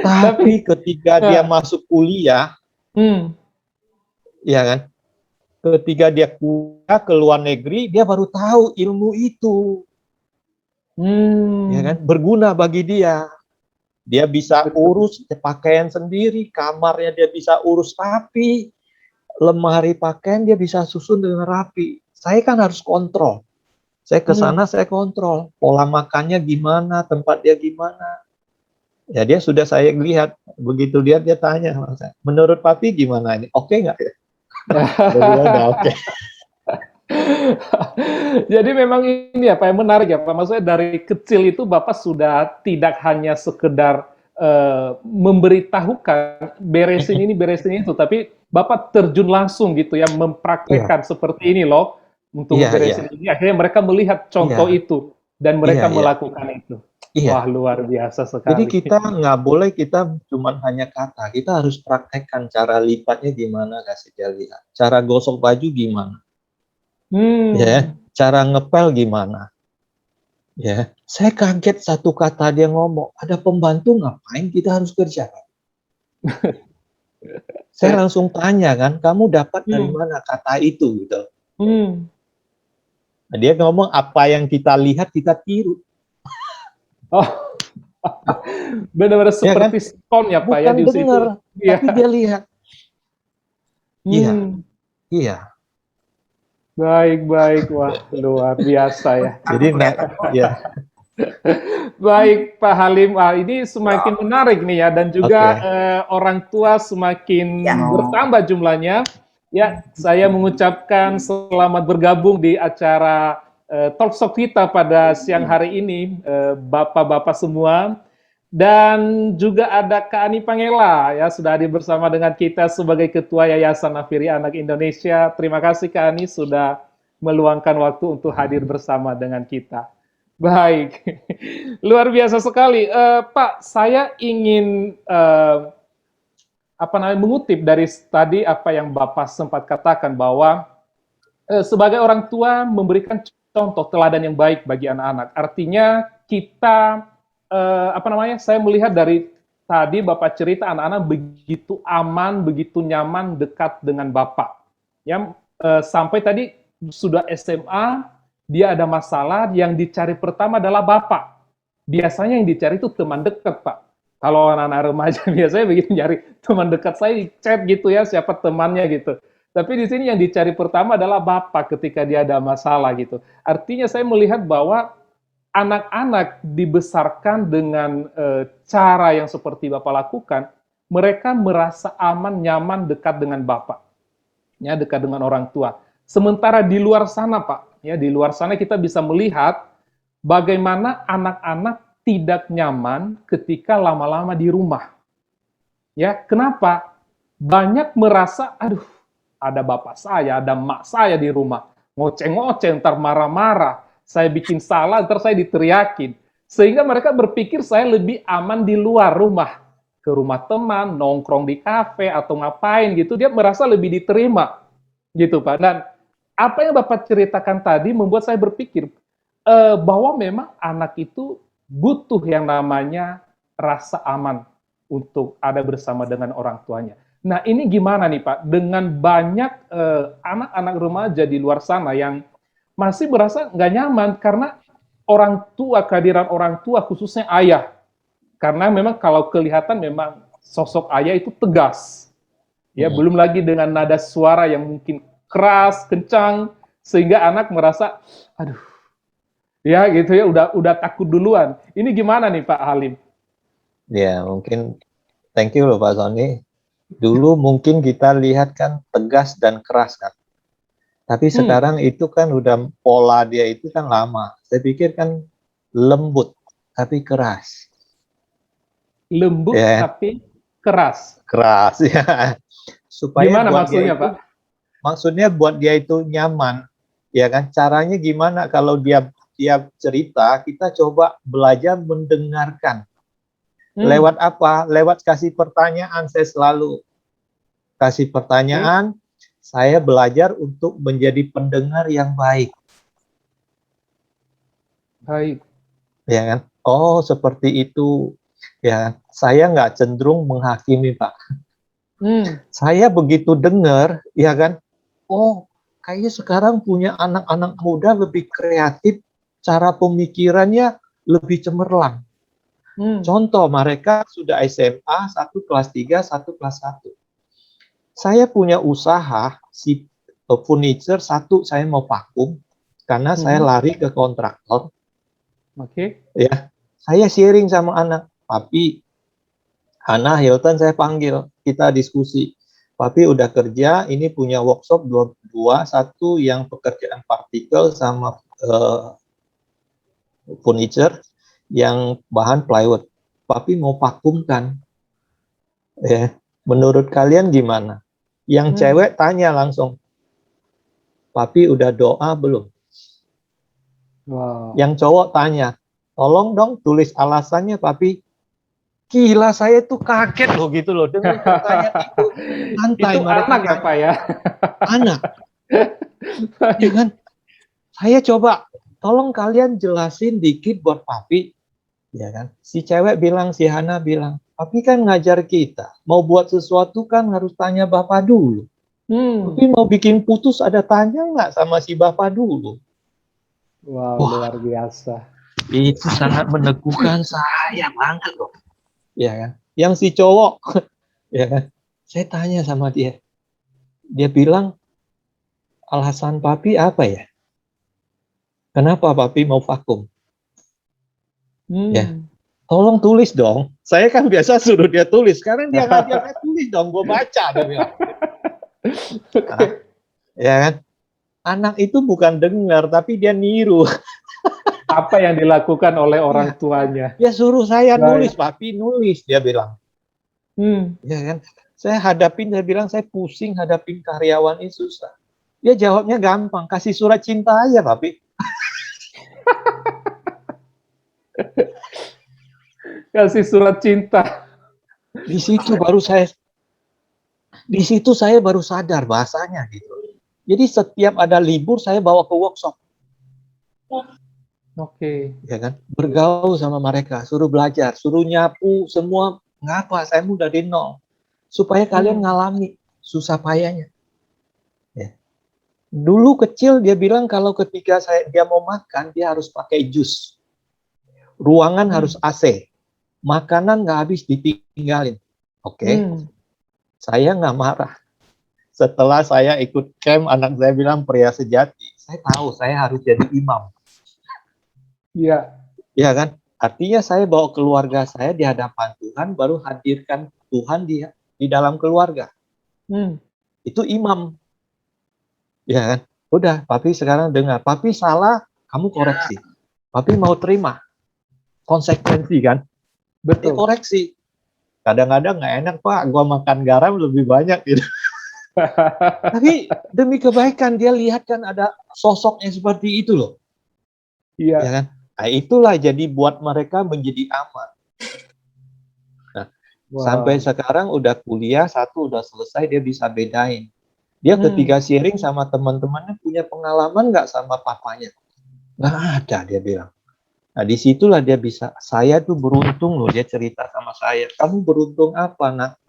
Tapi ketika dia masuk kuliah, ya kan? Ketika dia kuliah ke luar negeri, dia baru tahu ilmu itu. Ya kan? Berguna bagi dia. Dia bisa urus pakaian sendiri, kamarnya dia bisa urus rapi, lemari pakaian dia bisa susun dengan rapi. Saya kan harus kontrol. Saya ke sana, saya kontrol. Pola makannya gimana, tempat dia gimana. Ya dia sudah saya lihat. Begitu dia tanya sama saya, menurut Papi gimana ini? Oke nggak ya? Udah oke. Jadi memang ini apa yang menarik ya Pak, maksudnya dari kecil itu Bapak sudah tidak hanya sekedar memberitahukan beresin ini itu, tapi Bapak terjun langsung gitu ya, mempraktekkan seperti ini loh untuk beresin ini. Akhirnya mereka melihat contoh itu dan mereka melakukan itu. Wah luar biasa sekali. Jadi kita nggak boleh kita cuma hanya kata, kita harus praktekkan cara lipatnya gimana, kasih dia lihat. Cara gosok baju gimana. Ya, cara ngepel gimana? Ya, saya kaget satu kata dia ngomong, ada pembantu ngapain kita harus kerja? Saya langsung tanya kan, kamu dapat dari mana kata itu gitu. Nah, dia ngomong apa yang kita lihat kita tiru. Benar-benar seperti stone ya Pak ya di situ. Tapi dia lihat. Iya. Baik, wah luar biasa ya. Jadi ya. Baik Pak Halim, ini semakin menarik nih ya, dan juga orang tua semakin bertambah jumlahnya. Ya, saya mengucapkan selamat bergabung di acara talkshow kita pada siang hari ini, bapak-bapak semua. Dan juga ada Kak Ani Pangela ya, sudah hadir bersama dengan kita sebagai Ketua Yayasan Nafiri Anak Indonesia. Terima kasih Kak Ani sudah meluangkan waktu untuk hadir bersama dengan kita. Baik, luar biasa sekali. Pak, saya ingin mengutip dari tadi apa yang Bapak sempat katakan bahwa sebagai orang tua memberikan contoh teladan yang baik bagi anak-anak. Artinya kita saya melihat dari tadi Bapak cerita anak-anak begitu aman, begitu nyaman dekat dengan Bapak. Ya, sampai tadi sudah SMA, dia ada masalah, yang dicari pertama adalah Bapak. Biasanya yang dicari itu teman dekat, Pak. Kalau anak-anak remaja biasanya begitu nyari teman dekat, saya chat gitu ya, siapa temannya gitu. Tapi di sini yang dicari pertama adalah Bapak ketika dia ada masalah gitu. Artinya saya melihat bahwa anak-anak dibesarkan dengan cara yang seperti Bapak lakukan, mereka merasa aman, nyaman, dekat dengan Bapak. Ya, dekat dengan orang tua. Sementara di luar sana, Pak, ya di luar sana kita bisa melihat bagaimana anak-anak tidak nyaman ketika lama-lama di rumah. Ya, kenapa? Banyak merasa, aduh, ada bapak saya, ada emak saya di rumah, ngoceh-ngoceh, ntar marah-marah, saya bikin salah, ntar saya diteriakin. Sehingga mereka berpikir saya lebih aman di luar rumah, ke rumah teman, nongkrong di kafe, atau ngapain gitu, dia merasa lebih diterima. Gitu, Pak. Dan apa yang Bapak ceritakan tadi membuat saya berpikir bahwa memang anak itu butuh yang namanya rasa aman untuk ada bersama dengan orang tuanya. Nah, ini gimana nih Pak, dengan banyak anak-anak remaja di luar sana yang masih merasa nggak nyaman karena orang tua, kehadiran orang tua, khususnya ayah. Karena memang kalau kelihatan memang sosok ayah itu tegas. Ya, belum lagi dengan nada suara yang mungkin keras, kencang, sehingga anak merasa, aduh, ya gitu ya, udah takut duluan. Ini gimana nih Pak Halim? Ya, mungkin thank you loh Pak Sony. Dulu mungkin kita lihat kan tegas dan keras kan. Tapi sekarang itu kan udah pola dia itu kan lama. Saya pikir kan lembut tapi keras. Lembut ya. Tapi keras. Keras ya. Supaya gimana maksudnya itu, Pak? Maksudnya buat dia itu nyaman. Ya kan, caranya gimana kalau dia cerita, kita coba belajar mendengarkan. Lewat apa? Lewat kasih pertanyaan. Saya selalu kasih pertanyaan. Saya belajar untuk menjadi pendengar yang baik. Baik. Ya kan? Oh, seperti itu. Ya, saya nggak cenderung menghakimi, Pak. Saya begitu dengar, ya kan? Oh, kayaknya sekarang punya anak-anak muda lebih kreatif, cara pemikirannya lebih cemerlang. Contoh, mereka sudah SMA, satu kelas 3, satu kelas 1. Saya punya usaha, si furniture, satu saya mau vakum, karena saya lari ke kontraktor. Ya, saya sharing sama anak, Papi, Hana, Hilton saya panggil, kita diskusi. Papi udah kerja, ini punya workshop dua, satu yang pekerjaan partikel sama furniture, yang bahan plywood. Papi mau vakumkan. Ya, menurut kalian gimana? Yang cewek tanya langsung, Papi udah doa belum? Wow. Yang cowok tanya, tolong dong tulis alasannya Papi. Gila, saya tuh kaget loh gitu loh dengan pertanyaan itu. Santai itu anak ya Pak ya? Anak. Ya kan? Saya coba, tolong kalian jelasin dikit buat Papi. Ya kan? Si cewek bilang, si Hana bilang, Papi kan ngajar kita, mau buat sesuatu kan harus tanya Bapak dulu. Tapi mau bikin putus ada tanya nggak sama si Bapak dulu? Wow, luar biasa. Itu sangat meneguhkan saya banget loh. Ya kan? Yang si cowok, ya kan? Saya tanya sama dia. Dia bilang, alasan Papi apa ya? Kenapa Papi mau vakum? Ya, tolong tulis dong. Saya kan biasa suruh dia tulis. Sekarang dia ngajar saya tulis dong. Gue baca. Dia bilang. Nah, ya kan? anak itu bukan dengar, tapi dia niru. Apa yang dilakukan oleh orang Ya, tuanya. dia suruh saya nulis, Baik. papi nulis, dia bilang. Ya kan? Saya bilang saya pusing hadapin karyawan itu susah. Dia jawabnya gampang, kasih surat cinta aja, papi. Kasih surat cinta. Di situ saya baru sadar bahasanya gitu. Jadi setiap ada libur saya bawa ke workshop. Oke. Ya kan? Bergaul sama mereka, suruh belajar, suruh nyapu, semua ngapa saya mudah dari nol. Supaya kalian ngalami susah payahnya. Ya. Dulu kecil dia bilang kalau ketika dia mau makan dia harus pakai jus. Ruangan harus AC. Makanan nggak habis ditinggalin. Oke. Saya nggak marah. Setelah saya ikut camp, anak saya bilang pria sejati. Saya tahu saya harus jadi imam. Iya. Iya kan? Artinya saya bawa keluarga saya di hadapan Tuhan, baru hadirkan Tuhan di dalam keluarga. Itu imam. Iya kan? Udah, papi sekarang dengar. Papi salah, kamu koreksi. Papi mau terima konsekuensi kan? Betul. Koreksi. Kadang-kadang nggak enak, Pak. Gua makan garam lebih banyak gitu. Tapi demi kebaikan dia lihat kan ada sosoknya seperti itu loh. Iya. Ya kan? Nah, itulah jadi buat mereka menjadi aman. Nah, sampai sekarang udah kuliah, satu udah selesai, dia bisa bedain. Dia ketika sharing sama teman-temannya punya pengalaman nggak sama papanya? Nggak ada, dia bilang. Nah, disitulah dia bisa, saya tuh beruntung loh, dia cerita sama saya. Kamu beruntung apa, nak?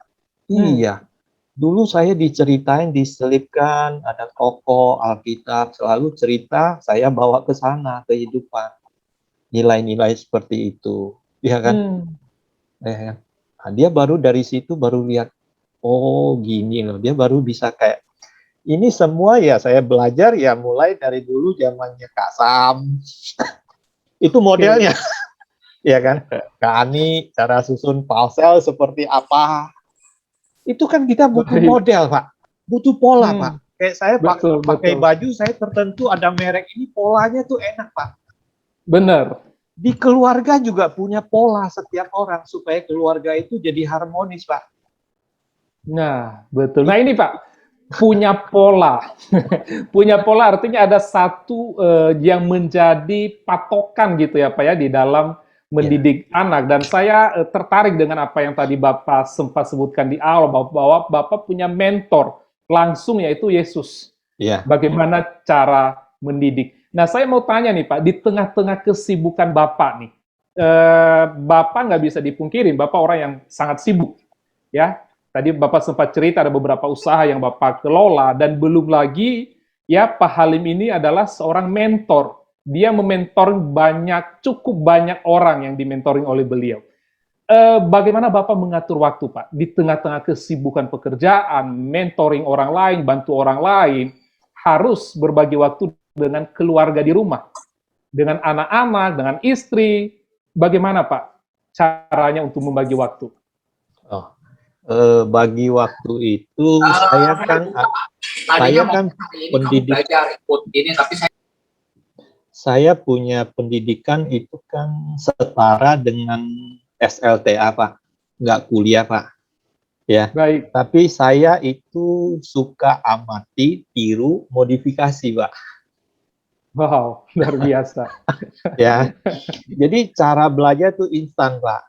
Iya. Dulu saya diceritain, diselipkan, ada tokoh, Alkitab, selalu cerita, saya bawa ke sana, kehidupan. Nilai-nilai seperti itu, ya kan? Nah, dia baru dari situ baru lihat, oh gini loh, dia baru bisa kayak, ini semua ya saya belajar ya mulai dari dulu zamannya Kak Sam, itu modelnya, ya kan? Kak Ani, cara susun parcel seperti apa, itu kan kita butuh model, Pak, butuh pola, Pak. Kayak saya pakai baju, saya tertentu ada merek ini, polanya tuh enak, Pak. Benar. Di keluarga juga punya pola setiap orang supaya keluarga itu jadi harmonis, Pak. Nah, betul. Nah ini Pak, punya pola. Punya pola artinya ada satu yang menjadi patokan gitu ya Pak ya di dalam mendidik anak. Dan saya tertarik dengan apa yang tadi Bapak sempat sebutkan di awal, bahwa Bapak punya mentor langsung yaitu Yesus. Bagaimana cara mendidik. Nah, saya mau tanya nih Pak, di tengah-tengah kesibukan Bapak nih, Bapak nggak bisa dipungkiri, Bapak orang yang sangat sibuk, ya. Tadi Bapak sempat cerita ada beberapa usaha yang Bapak kelola, dan belum lagi, ya Pak Halim ini adalah seorang mentor. Dia mementor cukup banyak orang yang dimentoring oleh beliau. Bagaimana Bapak mengatur waktu Pak, di tengah-tengah kesibukan pekerjaan, mentoring orang lain, bantu orang lain, harus berbagi waktu dengan keluarga di rumah, dengan anak-anak, dengan istri. Bagaimana Pak caranya untuk membagi waktu? Bagi waktu itu saya kan pendidik. Saya punya pendidikan itu kan setara dengan SLTA, Pak. Nggak kuliah, Pak. Ya. Baik. Tapi saya itu suka amati, tiru, modifikasi, Pak. Wow, luar biasa. Ya. Jadi cara belajar tuh instan, Pak.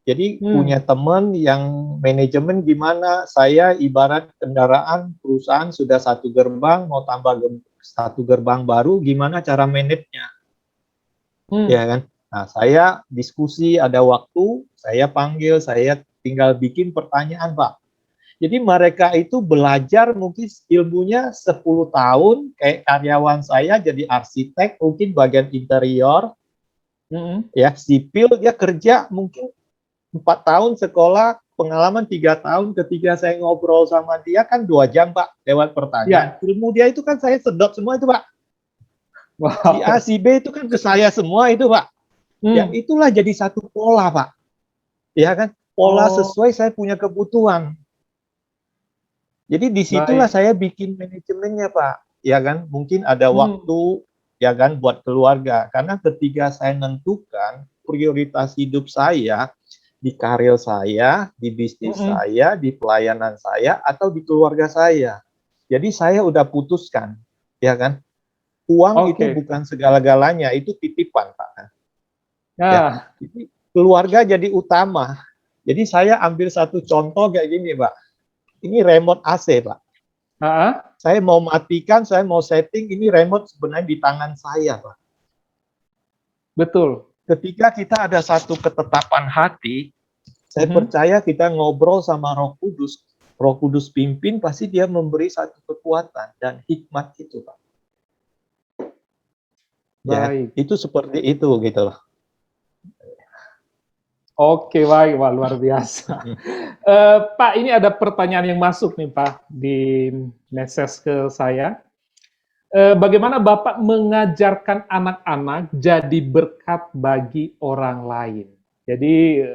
Jadi punya teman yang manajemen gimana, saya ibarat kendaraan perusahaan sudah satu gerbang, mau tambah satu gerbang baru, gimana cara manage-nya. Ya kan? Nah, saya diskusi, ada waktu, saya panggil, saya tinggal bikin pertanyaan, Pak. Jadi mereka itu belajar mungkin ilmunya 10 tahun, kayak karyawan saya jadi arsitek, mungkin bagian interior, ya sipil, dia kerja mungkin 4 tahun sekolah, pengalaman 3 tahun, ketika saya ngobrol sama dia kan 2 jam, Pak, lewat pertanyaan. Ilmu dia itu kan saya sedot semua itu, Pak. Wow. Si A, si B itu kan ke saya semua itu, Pak. Ya, itulah jadi satu pola, Pak. Ya kan? Pola sesuai saya punya kebutuhan. Jadi disitulah saya bikin manajemennya, Pak. ya kan, mungkin ada waktu, ya kan, buat keluarga. Karena ketika saya nentukan prioritas hidup saya di karir saya, di bisnis saya, di pelayanan saya, atau di keluarga saya. Jadi saya udah putuskan, ya kan, uang itu bukan segala-galanya, itu titipan, Pak. Ya, jadi keluarga jadi utama. Jadi saya ambil satu contoh kayak gini, Pak. Ini remote AC, Pak. Saya mau matikan, saya mau setting, ini remote sebenarnya di tangan saya, Pak. Betul. Ketika kita ada satu ketetapan hati, saya percaya kita ngobrol sama Roh Kudus pimpin, pasti dia memberi satu kekuatan dan hikmat itu, Pak. Ya, itu seperti itu gitu loh. Oke, baik, Pak, luar biasa. Pak, ini ada pertanyaan yang masuk nih, Pak, di message ke saya. Bagaimana Bapak mengajarkan anak-anak jadi berkat bagi orang lain? Jadi,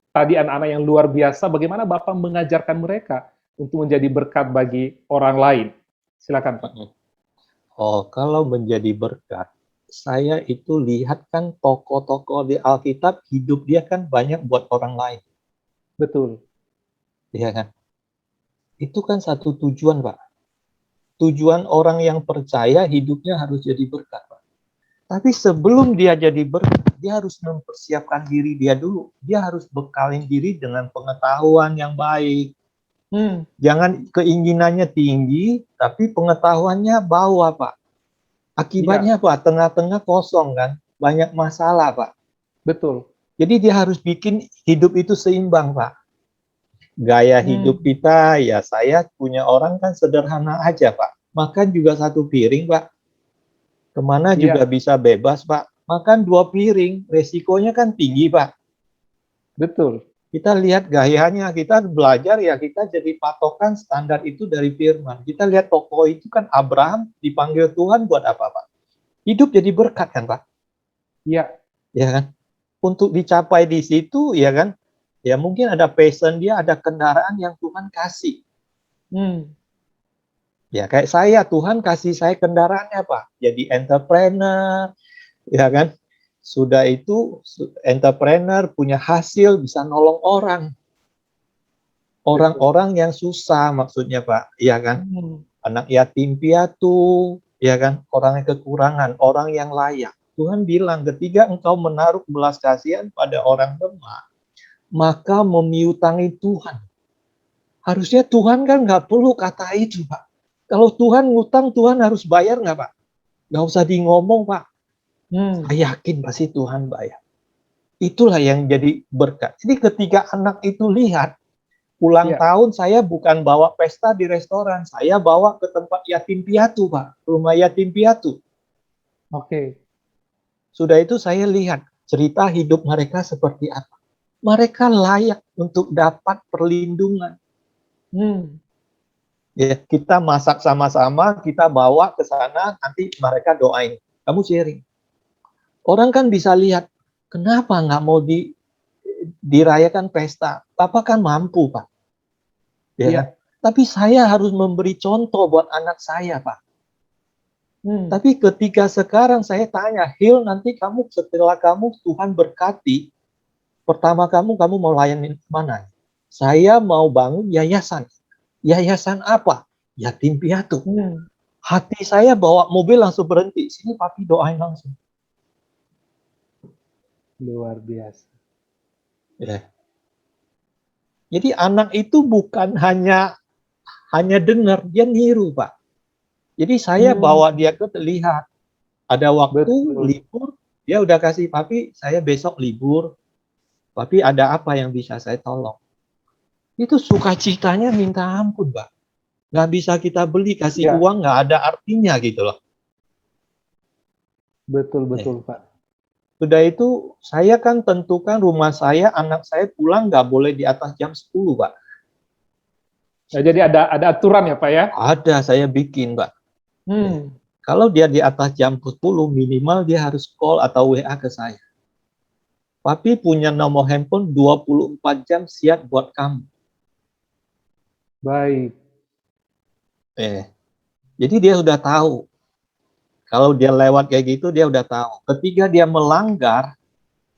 tadi anak-anak yang luar biasa, bagaimana Bapak mengajarkan mereka untuk menjadi berkat bagi orang lain? Silakan, Pak. Oh, kalau menjadi berkat, saya itu lihat kan tokoh-tokoh di Alkitab, hidup dia kan banyak buat orang lain. Betul. Iya kan? Itu kan satu tujuan, Pak. Tujuan orang yang percaya hidupnya harus jadi berkat, Pak. Tapi sebelum dia jadi berkat, dia harus mempersiapkan diri dia dulu. Dia harus bekalin diri dengan pengetahuan yang baik. Jangan keinginannya tinggi, tapi pengetahuannya bawah, Pak. Akibatnya Pak, tengah-tengah kosong kan, banyak masalah, Pak. Betul. Jadi dia harus bikin hidup itu seimbang, Pak. Gaya hidup kita, ya saya punya orang kan sederhana aja, Pak. Makan juga satu piring, Pak. Kemana juga bisa bebas, Pak. Makan 2 piring, resikonya kan tinggi, Pak. Betul. Kita lihat gayanya, kita belajar ya, kita jadi patokan standar itu dari firman. Kita lihat tokoh itu kan Abraham dipanggil Tuhan buat apa, Pak? Hidup jadi berkat kan, Pak? Iya. Ya kan? Untuk dicapai di situ, ya kan? Ya mungkin ada passion dia, ada kendaraan yang Tuhan kasih. Ya kayak saya, Tuhan kasih saya kendaraannya, Pak. Jadi entrepreneur, ya kan? Sudah itu entrepreneur punya hasil, bisa nolong orang. Orang-orang yang susah maksudnya, Pak. Ya kan? Anak yatim piatu, ya kan? Orang yang kekurangan, orang yang layak. Tuhan bilang, ketika engkau menaruh belas kasihan pada orang lemah, maka memiutangi Tuhan. Harusnya Tuhan kan nggak perlu kata itu, Pak. Kalau Tuhan ngutang, Tuhan harus bayar nggak, Pak? Nggak usah di ngomong, Pak. Saya yakin pasti Tuhan bayar. Itulah yang jadi berkat. Jadi ketika anak itu lihat, ulang tahun saya bukan bawa pesta di restoran, saya bawa ke tempat yatim piatu, Pak. Rumah yatim piatu. Sudah itu saya lihat cerita hidup mereka seperti apa. Mereka layak untuk dapat perlindungan. Ya, kita masak sama-sama, kita bawa ke sana, nanti mereka doain. Kamu sharing. Orang kan bisa lihat, kenapa nggak mau dirayakan pesta? Papa kan mampu, Pak. Ya. Tapi saya harus memberi contoh buat anak saya, Pak. Tapi ketika sekarang saya tanya, Hil, nanti kamu setelah kamu Tuhan berkati, pertama kamu mau layanin mana? Saya mau bangun yayasan. Yayasan apa? Yatim piatu. Hati saya bawa mobil langsung berhenti. Sini papi doain langsung. Luar biasa. Ya. Jadi anak itu bukan hanya dengar, dia niru, Pak. Jadi saya bawa dia ke lihat. Ada waktu libur, dia udah kasih, papi saya besok libur. Papi ada apa yang bisa saya tolong? Itu sukacitanya minta ampun, Pak. Nggak bisa kita beli, kasih uang nggak ada artinya gitu loh. Betul, Pak. Sudah itu, saya kan tentukan rumah saya, anak saya pulang nggak boleh di atas jam 10, Pak. Nah, jadi ada aturan ya, Pak ya? Ada, saya bikin, Pak. Kalau dia di atas jam 10, minimal dia harus call atau WA ke saya. Papi punya nomor handphone 24 jam siap buat kamu. Baik. Jadi dia udah tahu. Kalau dia lewat kayak gitu, dia udah tahu. Ketika dia melanggar,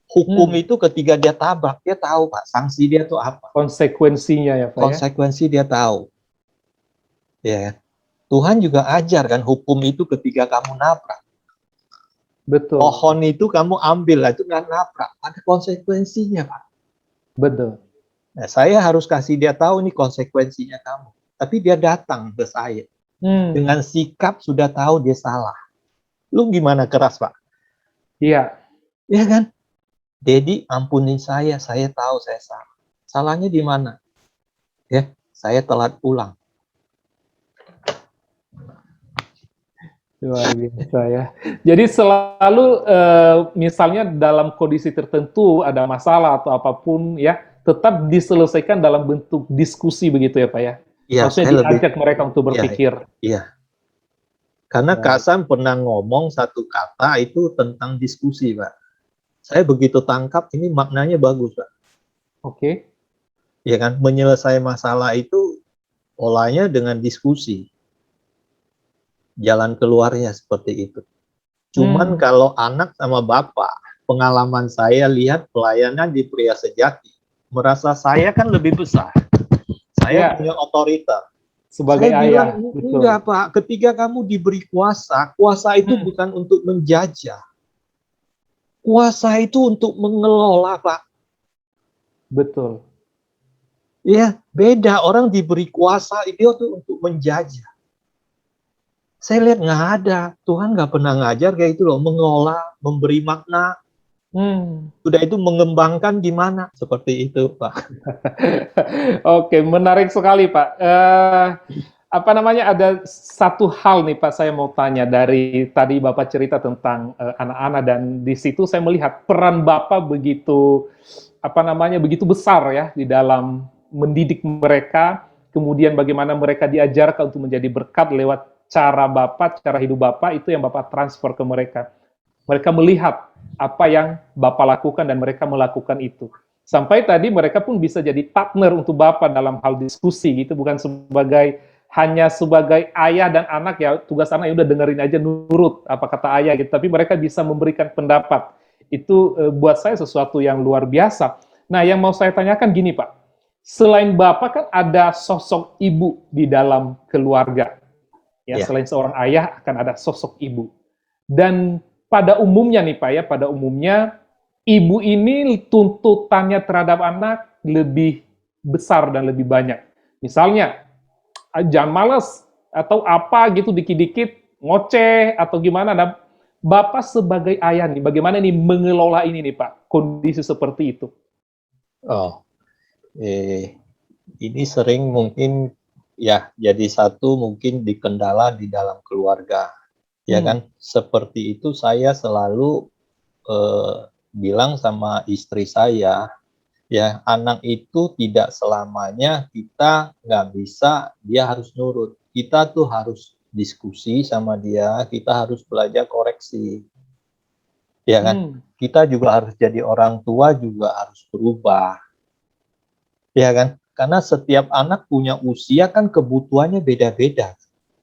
hukum itu ketika dia tabrak, dia tahu Pak, sanksi dia tuh apa. Konsekuensinya ya Pak ya. Konsekuensi dia tahu. Ya, Tuhan juga ajar kan hukum itu ketika kamu nabrak. Betul. Pohon itu kamu ambil, itu nggak nabrak. Ada konsekuensinya Pak. Betul. Nah, saya harus kasih dia tahu nih konsekuensinya kamu. Tapi dia datang ke saya. Dengan sikap sudah tahu dia salah. Lu gimana keras Pak? Iya. Iya kan? Dedi ampunin saya tahu saya salah. Salahnya di mana? Ya, saya telat pulang. Luar biasa ya. Jadi selalu misalnya dalam kondisi tertentu ada masalah atau apapun ya, tetap diselesaikan dalam bentuk diskusi begitu ya Pak ya? Iya, maksudnya diajak mereka untuk berpikir. Iya. Karena Kak Sam pernah ngomong satu kata itu tentang diskusi, Pak. Saya begitu tangkap, ini maknanya bagus, Pak. Oke. Ya kan, menyelesaikan masalah itu polanya dengan diskusi. Jalan keluarnya seperti itu. Cuman kalau anak sama bapak, pengalaman saya lihat pelayanan di Pria Sejati, merasa saya kan lebih besar. Saya punya otoritas. Sebagai saya ayah, bilang, betul. enggak Pak, ketika kamu diberi kuasa, kuasa itu bukan untuk menjajah. Kuasa itu untuk mengelola, Pak. Betul. Ya, beda. Orang diberi kuasa, itu untuk menjajah. Saya lihat nggak ada. Tuhan nggak pernah ngajar kayak itu loh, mengelola, memberi makna. Sudah itu mengembangkan gimana? Seperti itu, Pak. Oke, menarik sekali, Pak. Apa namanya, ada satu hal nih, Pak, saya mau tanya. Dari tadi Bapak cerita tentang anak-anak, dan di situ saya melihat peran Bapak begitu, apa namanya, begitu besar ya, di dalam mendidik mereka, kemudian bagaimana mereka diajarkan untuk menjadi berkat lewat cara Bapak, cara hidup Bapak, itu yang Bapak transfer ke mereka. Mereka melihat apa yang Bapak lakukan dan mereka melakukan itu. Sampai tadi mereka pun bisa jadi partner untuk Bapak dalam hal diskusi gitu, bukan hanya sebagai ayah dan anak ya, tugas anak ya udah dengerin aja, nurut apa kata ayah gitu, tapi mereka bisa memberikan pendapat. Itu buat saya sesuatu yang luar biasa. Nah, yang mau saya tanyakan gini Pak, selain Bapak kan ada sosok ibu di dalam keluarga. Ya, selain seorang ayah akan ada sosok ibu. Dan pada umumnya nih Pak ya, pada umumnya ibu ini tuntutannya terhadap anak lebih besar dan lebih banyak. Misalnya, jangan malas atau apa gitu dikit-dikit ngoceh atau gimana. Nah, Bapak sebagai ayah nih, bagaimana nih mengelola ini nih Pak, kondisi seperti itu? Ini sering mungkin ya jadi satu mungkin dikendala di dalam keluarga. Ya kan, seperti itu saya selalu bilang sama istri saya, ya anak itu tidak selamanya kita nggak bisa, dia harus nurut. Kita tuh harus diskusi sama dia, kita harus belajar koreksi. Ya kan, kita juga harus jadi orang tua, juga harus berubah. Ya kan, karena setiap anak punya usia kan kebutuhannya beda-beda.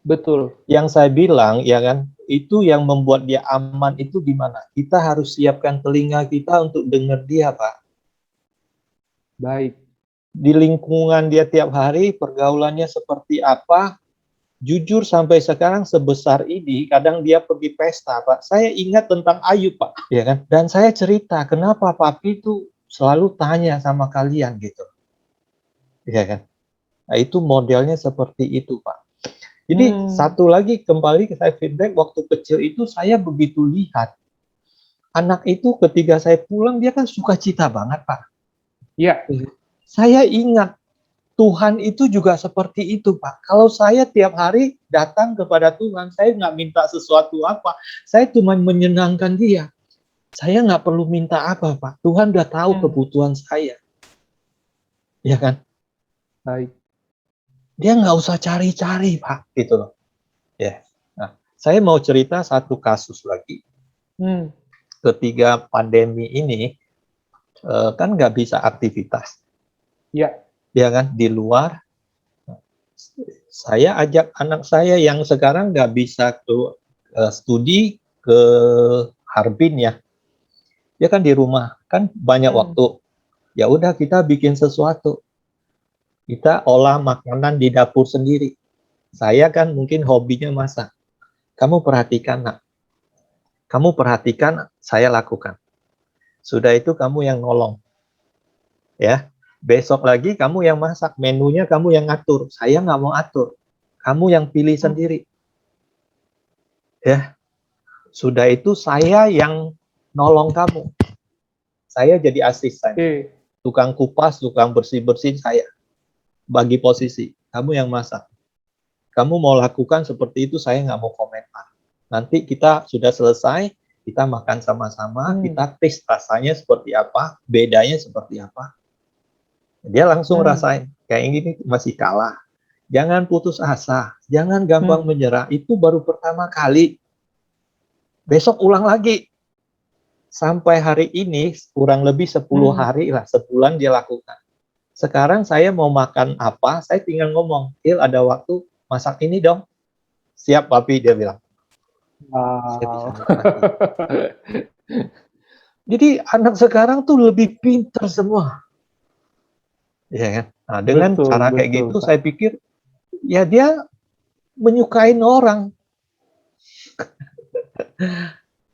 Betul. Yang saya bilang, ya kan, itu yang membuat dia aman itu gimana? Kita harus siapkan telinga kita untuk dengar dia, Pak. Baik. Di lingkungan dia tiap hari, pergaulannya seperti apa? Jujur sampai sekarang sebesar ini, kadang dia pergi pesta, Pak. Saya ingat tentang Ayub, Pak. Ya kan? Dan saya cerita, kenapa Papi itu selalu tanya sama kalian gitu. Ya kan? Nah, itu modelnya seperti itu, Pak. Jadi satu lagi kembali saya feedback, waktu kecil itu saya begitu lihat anak itu ketika saya pulang dia kan sukacita banget Pak. Iya. Saya ingat Tuhan itu juga seperti itu Pak. Kalau saya tiap hari datang kepada Tuhan, saya nggak minta sesuatu apa, saya cuma menyenangkan dia. Saya nggak perlu minta apa Pak. Tuhan udah tahu kebutuhan saya. Ya kan? Baik. Dia nggak usah cari-cari Pak, gitu loh. Ya. Nah, saya mau cerita satu kasus lagi. Ketika pandemi ini, kan nggak bisa aktivitas. Iya. Ya kan, di luar. Saya ajak anak saya yang sekarang nggak bisa ke studi ke Harbin ya. Dia kan di rumah, kan banyak waktu. Ya udah kita bikin sesuatu. Kita olah makanan di dapur sendiri. Saya kan mungkin hobinya masak. Kamu perhatikan, nak. Kamu perhatikan, saya lakukan. Sudah itu kamu yang nolong. Ya. Besok lagi kamu yang masak. Menunya kamu yang ngatur. Saya nggak mau atur. Kamu yang pilih sendiri. Ya. Sudah itu saya yang nolong kamu. Saya jadi asisten. Tukang kupas, tukang bersih-bersih saya. Bagi posisi. Kamu yang masak. Kamu mau lakukan seperti itu, saya nggak mau komentar. Nanti kita sudah selesai, kita makan sama-sama, kita tes rasanya seperti apa, bedanya seperti apa. Dia langsung rasain, kayak gini masih kalah. Jangan putus asa, jangan gampang menyerah. Itu baru pertama kali. Besok ulang lagi. Sampai hari ini, kurang lebih 10 hari lah, sebulan dia lakukan. Sekarang saya mau makan apa, saya tinggal ngomong, Il ada waktu, masak ini dong. Siap, Papi, dia bilang. Wow. Jadi anak sekarang tuh lebih pintar semua. Ya kan? Nah, dengan cara kayak gitu, Pak. Saya pikir, ya dia menyukain orang.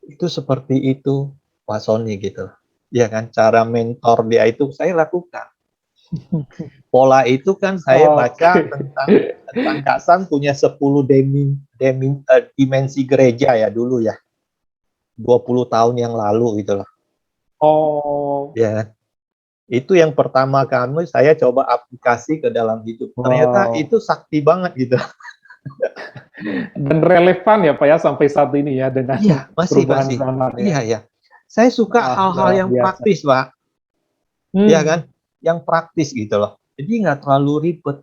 Itu seperti itu, Pak Sony gitu. Ya kan, cara mentor dia itu saya lakukan. Pola itu kan saya baca tentang Kak San punya 10 dimensi gereja ya dulu ya. 20 tahun yang lalu gitu loh. Oh. Ya. Itu yang pertama kali saya coba aplikasi ke dalam hidup. Ternyata itu sakti banget gitu. Dan relevan ya Pak ya sampai saat ini ya dengan masih. zaman ya. Iya. Saya suka hal-hal yang praktis, Pak. Iya kan? Yang praktis gitu loh. Jadi nggak terlalu ribet.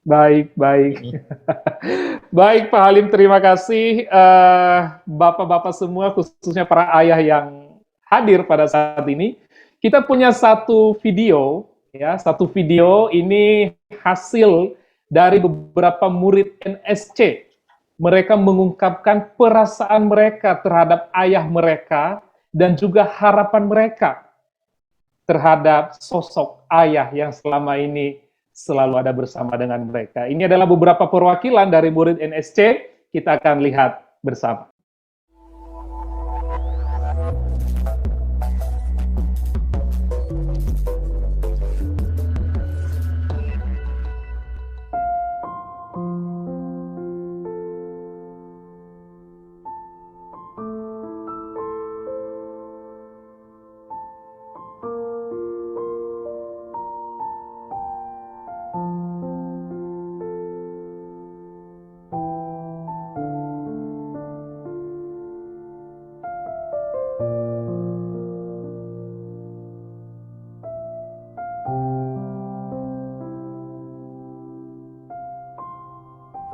Baik. Baik Pak Halim, terima kasih. Bapak-bapak semua, khususnya para ayah yang hadir pada saat ini. Kita punya satu video ini hasil dari beberapa murid NSC. Mereka mengungkapkan perasaan mereka terhadap ayah mereka dan juga harapan mereka terhadap sosok ayah yang selama ini selalu ada bersama dengan mereka. Ini adalah beberapa perwakilan dari murid NSC, kita akan lihat bersama.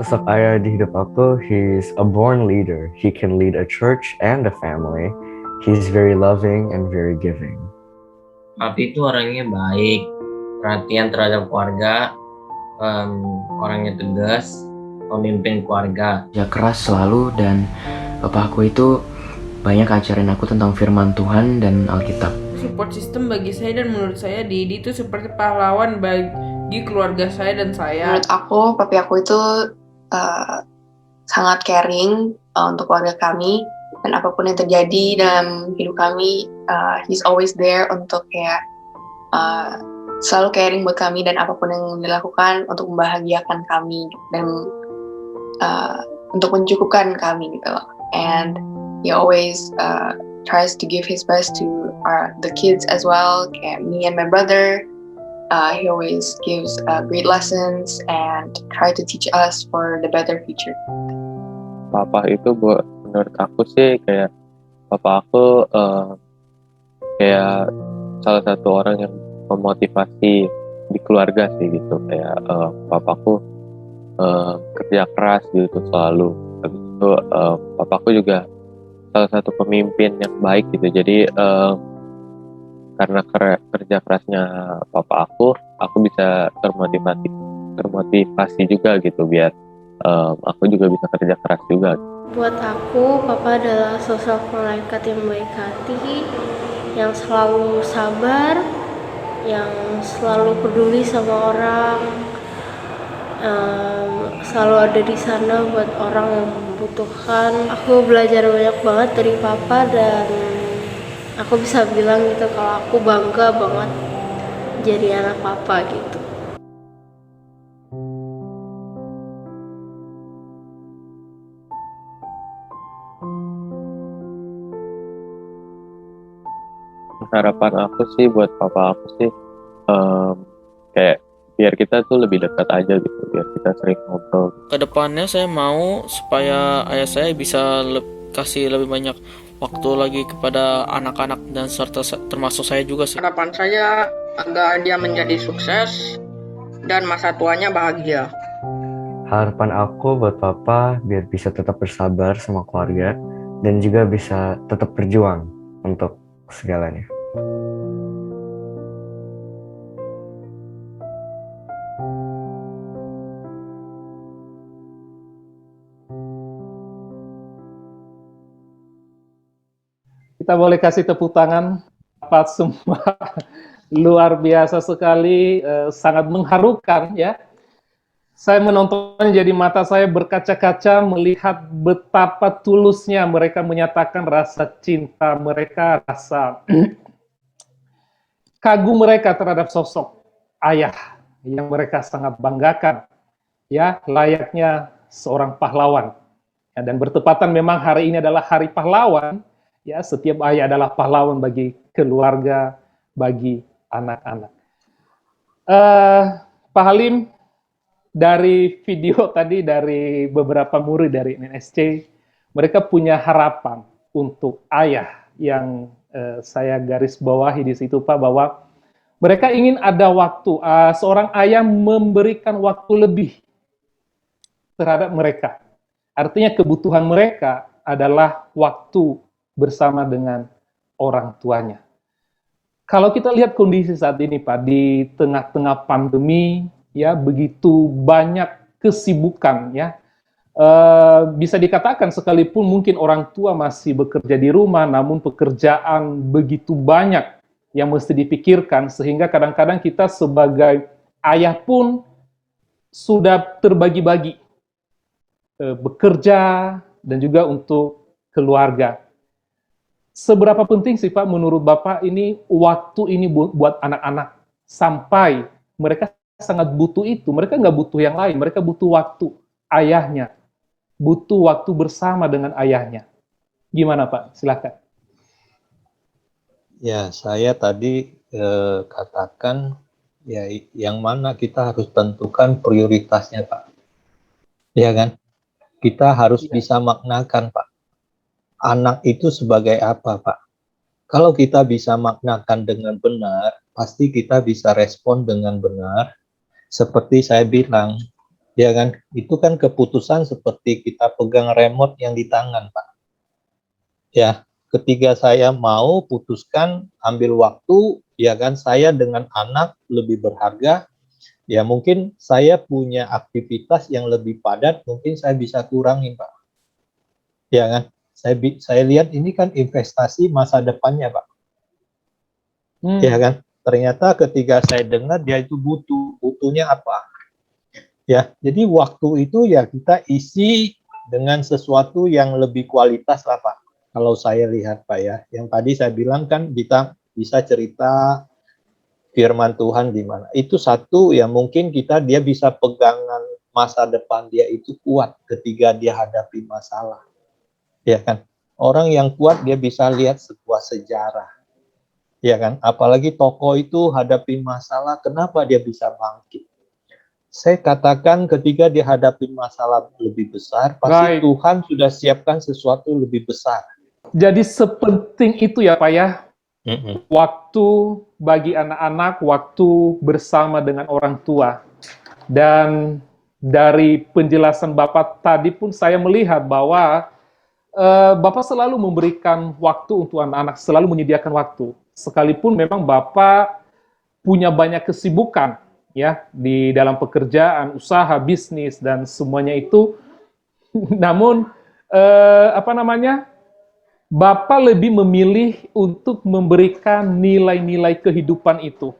Sosok ayah di hidup aku, he's a born leader. He can lead a church and a family. He's very loving and very giving. Papi itu orangnya baik, perhatian terhadap keluarga, orangnya tegas, pemimpin keluarga. Ya keras selalu, dan bapakku itu banyak ajarin aku tentang firman Tuhan dan Alkitab. Support system bagi saya, dan menurut saya Didi itu seperti pahlawan bagi keluarga saya dan saya. Menurut aku, papi aku itu sangat caring untuk keluarga kami, dan apapun yang terjadi dalam hidup kami, he's always there untuk kayak selalu caring buat kami, dan apapun yang dilakukan untuk membahagiakan kami dan untuk mencukupkan kami gitu loh. And he always tries to give his best to the kids as well, kayak me and my brother. He always gives great lessons and try to teach us for the better future. Papa itu menurut aku sih kayak papa aku kayak salah satu orang yang memotivasi di keluarga sih gitu. Kayak papaku kerja keras gitu selalu. Habis itu papaku juga salah satu pemimpin yang baik gitu. Jadi karena kerja kerasnya papa aku bisa termotivasi termotivasi juga gitu biar aku juga bisa kerja keras juga. Buat aku, Papa adalah sosok malaikat yang baik hati, yang selalu sabar, yang selalu peduli sama orang, selalu ada di sana buat orang yang membutuhkan. Aku belajar banyak banget dari Papa dan aku bisa bilang gitu kalau aku bangga banget jadi anak Papa gitu. Harapan aku sih buat papa aku sih kayak biar kita tuh lebih dekat aja gitu, biar kita sering ngobrol. Kedepannya saya mau supaya ayah saya bisa kasih lebih banyak waktu lagi kepada anak-anak dan serta termasuk saya juga sih. Harapan saya agar dia menjadi sukses dan masa tuanya bahagia. Harapan aku buat papa biar bisa tetap bersabar sama keluarga dan juga bisa tetap berjuang untuk segalanya. Kita boleh kasih tepuk tangan Pak semua. Luar biasa sekali, sangat mengharukan ya. Saya menonton jadi mata saya berkaca-kaca melihat betapa tulusnya mereka menyatakan rasa cinta mereka, rasa kagum mereka terhadap sosok ayah yang mereka sangat banggakan, ya, layaknya seorang pahlawan. Ya, dan bertepatan memang hari ini adalah hari pahlawan, ya, setiap ayah adalah pahlawan bagi keluarga, bagi anak-anak. Pak Halim, dari video tadi dari beberapa murid dari NSC, mereka punya harapan untuk ayah yang saya garis bawahi di situ Pak, bahwa mereka ingin ada waktu, seorang ayah memberikan waktu lebih terhadap mereka. Artinya kebutuhan mereka adalah waktu bersama dengan orang tuanya. Kalau kita lihat kondisi saat ini Pak, di tengah-tengah pandemi, ya begitu banyak kesibukan, ya bisa dikatakan sekalipun mungkin orang tua masih bekerja di rumah, namun pekerjaan begitu banyak yang mesti dipikirkan, sehingga kadang-kadang kita sebagai ayah pun sudah terbagi-bagi bekerja dan juga untuk keluarga. Seberapa penting sih Pak menurut Bapak ini waktu ini buat anak-anak, sampai mereka sangat butuh itu, mereka nggak butuh yang lain, mereka butuh waktu ayahnya, butuh waktu bersama dengan ayahnya. Gimana Pak? Silakan. Ya, saya tadi katakan ya yang mana kita harus tentukan prioritasnya Pak. Ya kan? Kita harus bisa maknakan Pak. Anak itu sebagai apa Pak? Kalau kita bisa maknakan dengan benar, pasti kita bisa respon dengan benar. Seperti saya bilang, ya kan, itu kan keputusan seperti kita pegang remote yang di tangan, Pak. Ya, ketika saya mau putuskan ambil waktu, ya kan, saya dengan anak lebih berharga, ya mungkin saya punya aktivitas yang lebih padat, mungkin saya bisa kurangin, Pak. Ya kan, saya lihat ini kan investasi masa depannya, Pak. Ya kan, ternyata ketika saya dengar dia itu butuhnya apa? Ya, jadi waktu itu ya kita isi dengan sesuatu yang lebih kualitas lah Pak. Kalau saya lihat Pak ya, yang tadi saya bilang kan kita bisa cerita firman Tuhan di mana. Itu satu yang mungkin dia bisa pegangan masa depan dia itu kuat ketika dia hadapi masalah. Ya kan? Orang yang kuat dia bisa lihat sebuah sejarah. Ya kan? Apalagi tokoh itu hadapi masalah, kenapa dia bisa bangkit? Saya katakan ketika dia hadapi masalah lebih besar, pasti Tuhan sudah siapkan sesuatu lebih besar. Jadi sepenting itu ya Pak ya, waktu bagi anak-anak, waktu bersama dengan orang tua. Dan dari penjelasan Bapak tadi pun saya melihat bahwa Bapak selalu memberikan waktu untuk anak-anak, selalu menyediakan waktu. Sekalipun memang Bapak punya banyak kesibukan, ya, di dalam pekerjaan, usaha, bisnis dan semuanya itu. Namun apa namanya? Bapak lebih memilih untuk memberikan nilai-nilai kehidupan itu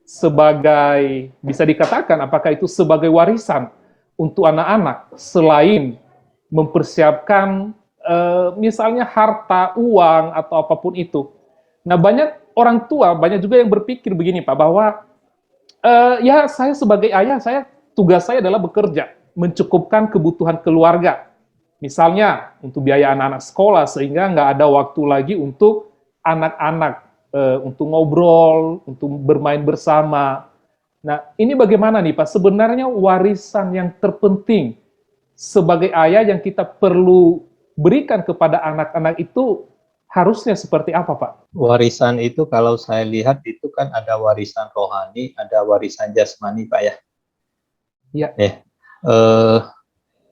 sebagai, bisa dikatakan apakah itu sebagai warisan untuk anak-anak selain mempersiapkan misalnya harta, uang atau apapun itu. Nah, banyak orang tua, banyak juga yang berpikir begini Pak, bahwa ya saya sebagai ayah, tugas saya adalah bekerja, mencukupkan kebutuhan keluarga. Misalnya untuk biaya anak-anak sekolah, sehingga nggak ada waktu lagi untuk anak-anak, untuk ngobrol, untuk bermain bersama. Nah, ini bagaimana nih Pak? Sebenarnya warisan yang terpenting sebagai ayah yang kita perlu berikan kepada anak-anak itu harusnya seperti apa Pak? Warisan itu kalau saya lihat itu kan ada warisan rohani, ada warisan jasmani Pak ya. Iya.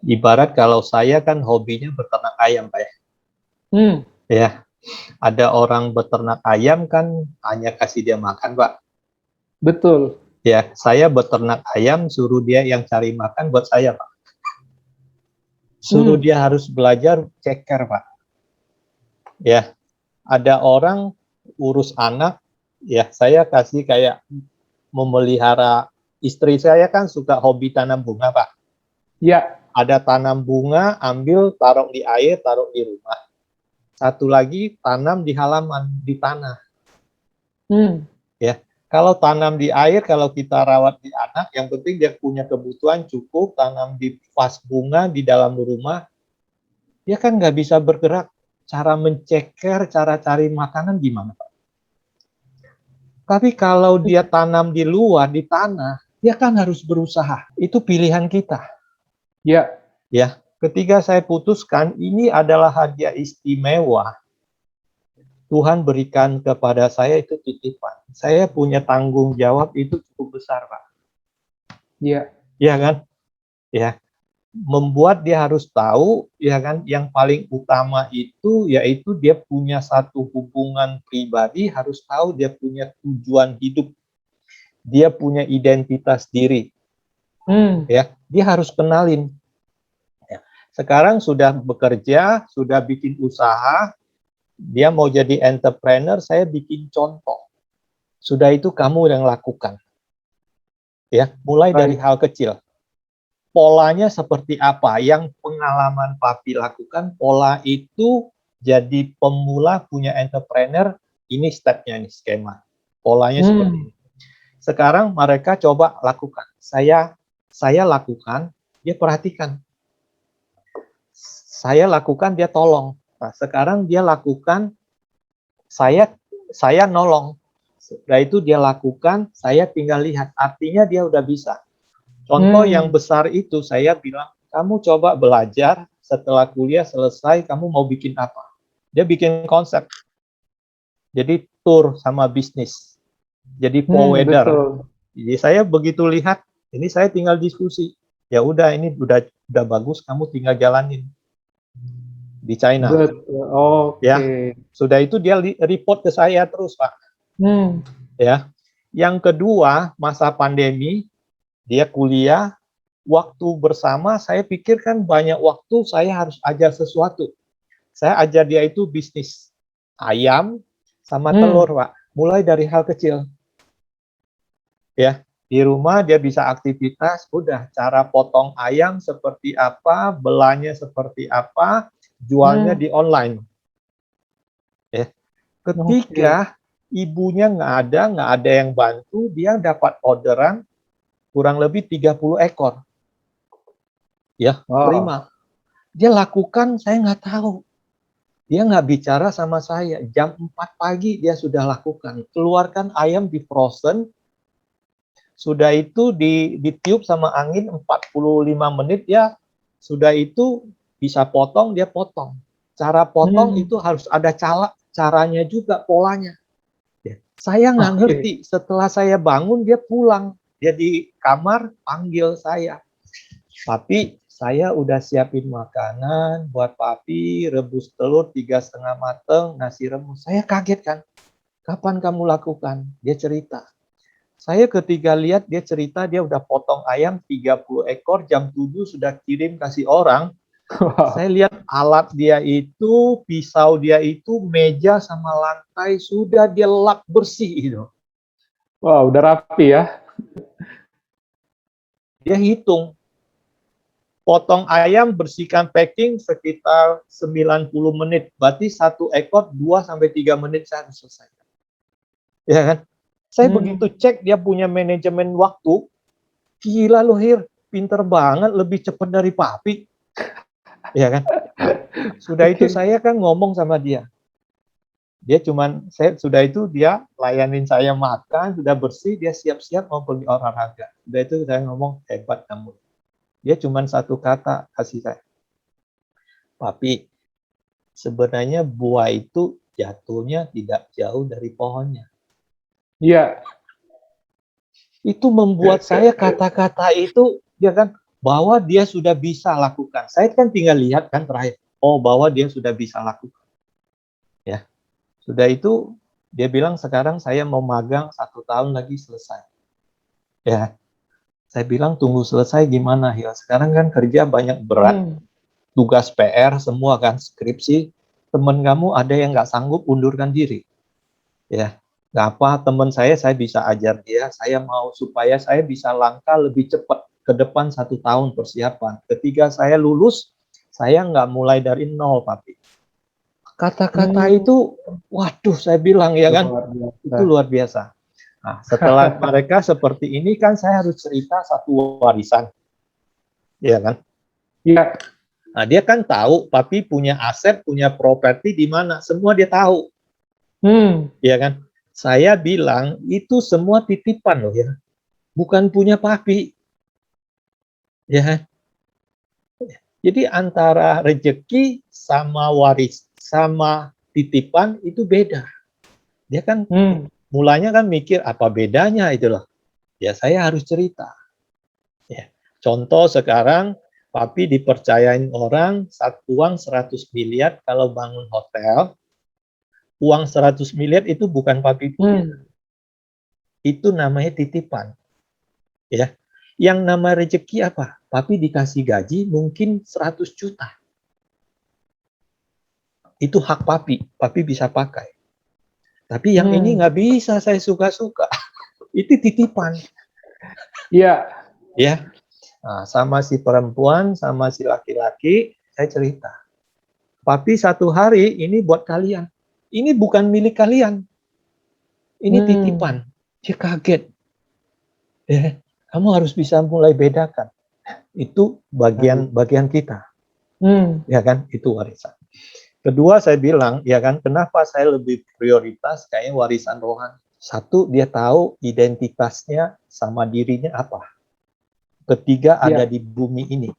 Ibarat kalau saya kan hobinya beternak ayam Pak ya. Ya, ada orang beternak ayam kan hanya kasih dia makan Pak. Betul. Ya, saya beternak ayam suruh dia yang cari makan buat saya Pak. Suruh dia harus belajar ceker Pak. Ya, ada orang urus anak, ya saya kasih kayak memelihara. Istri saya kan suka hobi tanam bunga Pak. Ya. Ada tanam bunga, ambil, taruh di air, taruh di rumah. Satu lagi, tanam di halaman, di tanah. Ya, kalau tanam di air, kalau kita rawat di anak, yang penting dia punya kebutuhan cukup, tanam di vas bunga, di dalam rumah, dia kan nggak bisa bergerak. Cara menceker, cara cari makanan gimana Pak? Tapi kalau dia tanam di luar, di tanah, dia kan harus berusaha. Itu pilihan kita. Ya, ketika saya putuskan ini adalah hadiah istimewa Tuhan berikan kepada saya, itu titipan. Saya punya tanggung jawab itu cukup besar Pak. Iya. Iya kan? Ya, membuat dia harus tahu, ya kan, yang paling utama itu yaitu dia punya satu hubungan pribadi, harus tahu dia punya tujuan hidup, dia punya identitas diri. Ya, dia harus kenalin. Sekarang sudah bekerja, sudah bikin usaha, dia mau jadi entrepreneur, saya bikin contoh. Sudah itu kamu yang lakukan. Ya, mulai dari hal kecil. Polanya seperti apa? Yang pengalaman Papi lakukan, pola itu jadi pemula punya entrepreneur, ini stepnya nih, skema. Polanya seperti ini. Sekarang mereka coba lakukan. Saya lakukan, dia perhatikan. Saya lakukan, dia tolong. Nah, sekarang dia lakukan, saya nolong. Setelah itu dia lakukan, saya tinggal lihat. Artinya dia udah bisa. Contoh yang besar itu, saya bilang, kamu coba belajar, setelah kuliah selesai, kamu mau bikin apa? Dia bikin konsep. Jadi tour sama bisnis. Jadi po-weather. Jadi saya begitu lihat, ini saya tinggal diskusi. Ya udah, ini udah bagus, kamu tinggal jalanin. Di China. Ya, sudah itu dia report ke saya terus Pak. Ya, yang kedua masa pandemi, dia kuliah, waktu bersama saya pikir kan banyak waktu saya harus ajar sesuatu. Saya ajar dia itu bisnis ayam sama telur Pak, mulai dari hal kecil. Ya, di rumah dia bisa aktivitas, udah cara potong ayam seperti apa, belanya seperti apa, jualnya di online. Ya. Ketika ibunya nggak ada yang bantu, dia dapat orderan kurang lebih 30 ekor. Ya, terima. Dia lakukan, saya nggak tahu. Dia nggak bicara sama saya. Jam 4 pagi dia sudah lakukan. Keluarkan ayam di frozen, sudah itu ditiup sama angin 45 menit, ya sudah itu bisa potong, dia potong. Cara potong itu harus ada caranya juga, polanya. Ya. Saya nggak ngerti. Setelah saya bangun, dia pulang. Dia di kamar, panggil saya. Papi, saya udah siapin makanan buat Papi, rebus telur 3,5 mateng, nasi remus. Saya kaget kan. Kapan kamu lakukan? Dia cerita. Saya ketika lihat dia cerita dia udah potong ayam 30 ekor, jam 7 sudah kirim kasih orang. Saya lihat alat dia itu, pisau dia itu, meja sama lantai sudah dia lap bersih itu. Wow, udah rapi ya. Dia hitung. Potong ayam, bersihkan packing sekitar 90 menit. Berarti satu ekor 2-3 menit saya harus selesai. Ya kan? Saya begitu cek dia punya manajemen waktu. Gila loh Hir, pinter banget, lebih cepat dari Papi. Ya kan? Sudah itu saya kan ngomong sama dia. Dia sudah itu dia layanin saya makan, sudah bersih, dia siap-siap mau pergi olahraga. Sudah itu saya ngomong, hebat kamu. Dia cuma satu kata kasih saya. Papi, sebenarnya buah itu jatuhnya tidak jauh dari pohonnya. Iya. Itu membuat saya kata-kata itu, ya kan, bahwa dia sudah bisa lakukan. Saya kan tinggal lihat kan terakhir, bahwa dia sudah bisa lakukan. Ya, sudah itu dia bilang sekarang saya mau magang 1 tahun lagi selesai. Ya, saya bilang tunggu selesai gimana ya? Sekarang kan kerja banyak berat, tugas PR semua kan, skripsi. Teman kamu ada yang nggak sanggup undurkan diri. Ya, nggak apa, teman saya bisa ajar dia. Saya mau supaya saya bisa langkah lebih cepat ke depan 1 tahun persiapan. Ketika saya lulus, saya nggak mulai dari nol, Papi. Kata-kata itu, waduh, saya bilang ya kan, itu luar biasa. Nah, setelah mereka seperti ini kan saya harus cerita satu warisan. Iya kan? Iya. Nah, dia kan tahu Papi punya aset, punya properti di mana, semua dia tahu. Iya kan? Saya bilang itu semua titipan loh ya. Bukan punya Papi. Ya kan? Jadi antara rezeki sama sama titipan itu beda. Dia kan mulanya kan mikir apa bedanya itu loh. Ya saya harus cerita. Ya. Contoh sekarang Papi dipercayain orang uang 100 miliar kalau bangun hotel. Uang 100 miliar itu bukan Papi punya. Itu namanya titipan. Ya. Yang nama rezeki apa? Papi dikasih gaji mungkin 100 juta. Itu hak Papi. Papi bisa pakai. Tapi yang ini nggak bisa saya suka-suka. Itu titipan. Iya. Ya. Nah, sama si perempuan, sama si laki-laki, saya cerita. Papi satu hari ini buat kalian. Ini bukan milik kalian. Ini titipan. Dia kaget. Ya, kamu harus bisa mulai bedakan. Itu bagian kita. Ya kan? Itu warisan. Kedua saya bilang, ya kan, kenapa saya lebih prioritas kayaknya warisan rohani. Satu, dia tahu identitasnya sama dirinya apa. Ketiga, ada di bumi ini.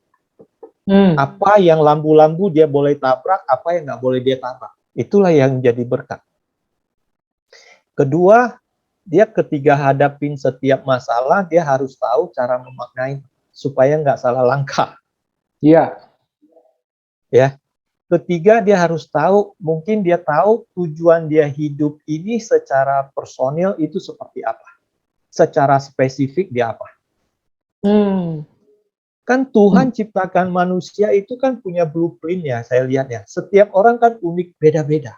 Apa yang lambu-lambu dia boleh tabrak, apa yang nggak boleh dia tabrak. Itulah yang jadi berkat. Kedua, dia ketika hadapin setiap masalah, dia harus tahu cara memaknai supaya nggak salah langkah. Iya. Ya. Ketiga, dia harus tahu, mungkin dia tahu tujuan dia hidup ini secara personil itu seperti apa. Secara spesifik dia apa. Kan Tuhan ciptakan manusia itu kan punya blueprint ya, saya lihat ya. Setiap orang kan unik, beda-beda.